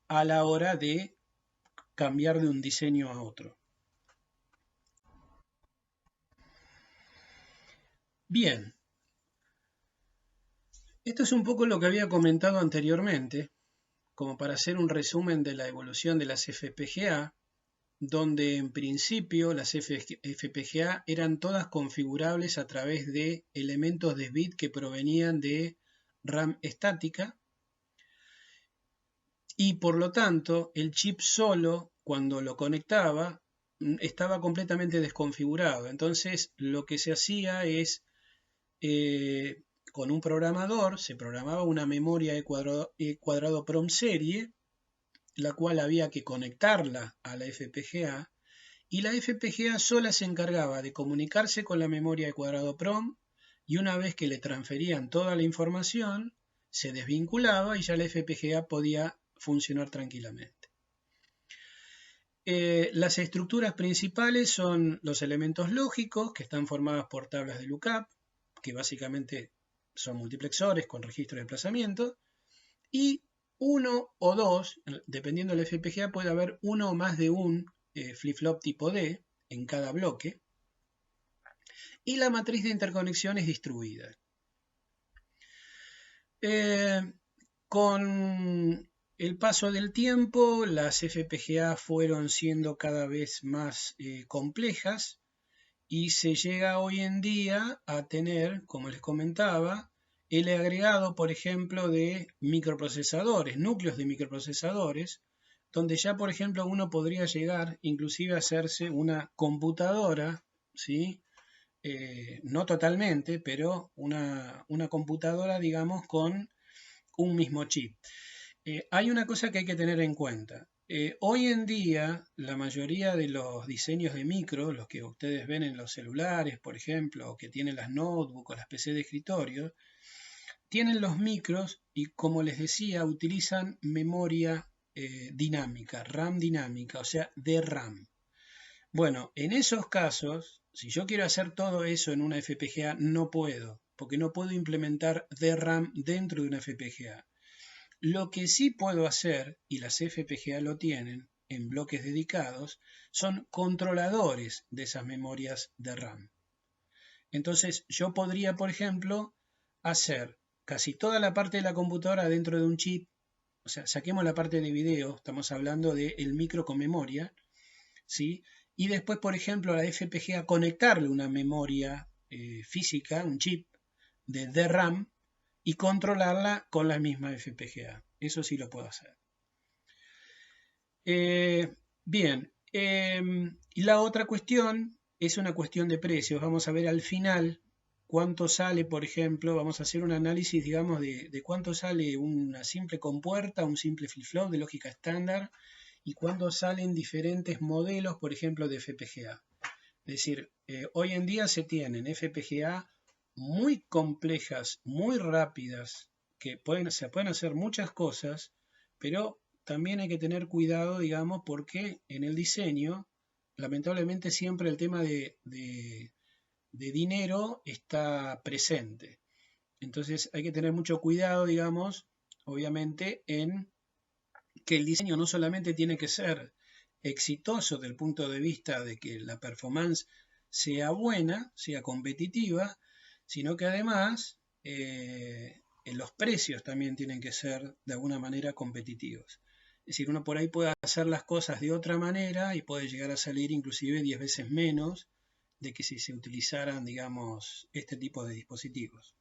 a la hora de cambiar de un diseño a otro. Bien, esto es un poco lo que había comentado anteriormente, como para hacer un resumen de la evolución de las FPGA, donde en principio las FPGA eran todas configurables a través de elementos de bit que provenían de RAM estática y por lo tanto el chip solo cuando lo conectaba estaba completamente desconfigurado. Entonces lo que se hacía es con un programador se programaba una memoria E cuadrado PROM serie, la cual había que conectarla a la FPGA, y la FPGA sola se encargaba de comunicarse con la memoria E cuadrado PROM, y una vez que le transferían toda la información, se desvinculaba y ya la FPGA podía funcionar tranquilamente. Las estructuras principales son los elementos lógicos, que están formados por tablas de lookup, que básicamente son multiplexores con registro de desplazamiento, y uno o dos, dependiendo de la FPGA, puede haber uno o más de un flip-flop tipo D en cada bloque, y la matriz de interconexión es distribuida. Con el paso del tiempo, las FPGA fueron siendo cada vez más complejas y se llega hoy en día a tener, como les comentaba, el agregado, por ejemplo, de microprocesadores, núcleos de microprocesadores, donde ya, por ejemplo, uno podría llegar inclusive a hacerse una computadora, ¿sí? no totalmente, pero una computadora, digamos, con un mismo chip. Hay una cosa que hay que tener en cuenta. Hoy en día, la mayoría de los diseños de micro, los que ustedes ven en los celulares, por ejemplo, o que tienen las notebooks o las PC de escritorio, tienen los micros y, como les decía, utilizan memoria dinámica, RAM dinámica, o sea, DRAM. Bueno, en esos casos, si yo quiero hacer todo eso en una FPGA, no puedo, porque no puedo implementar DRAM dentro de una FPGA. Lo que sí puedo hacer, y las FPGA lo tienen en bloques dedicados, son controladores de esas memorias de RAM. Entonces yo podría, por ejemplo, hacer casi toda la parte de la computadora dentro de un chip, o sea, saquemos la parte de video, estamos hablando del micro con memoria, ¿sí? Y después, por ejemplo, a la FPGA conectarle una memoria física, un chip de DRAM, y controlarla con la misma FPGA. Eso sí lo puedo hacer. Bien, y la otra cuestión es una cuestión de precios. Vamos a ver al final cuánto sale, por ejemplo, vamos a hacer un análisis, digamos, de cuánto sale una simple compuerta, un simple flip-flop de lógica estándar y cuánto salen diferentes modelos, por ejemplo, de FPGA. Es decir, hoy en día se tienen FPGA muy complejas, muy rápidas, que se pueden hacer muchas cosas, pero también hay que tener cuidado, digamos, porque en el diseño, lamentablemente siempre el tema de dinero está presente. Entonces hay que tener mucho cuidado, digamos, obviamente, en que el diseño no solamente tiene que ser exitoso desde el punto de vista de que la performance sea buena, sea competitiva, sino que además los precios también tienen que ser de alguna manera competitivos. Es decir, uno por ahí puede hacer las cosas de otra manera y puede llegar a salir inclusive 10 veces menos de que si se utilizaran, digamos, este tipo de dispositivos.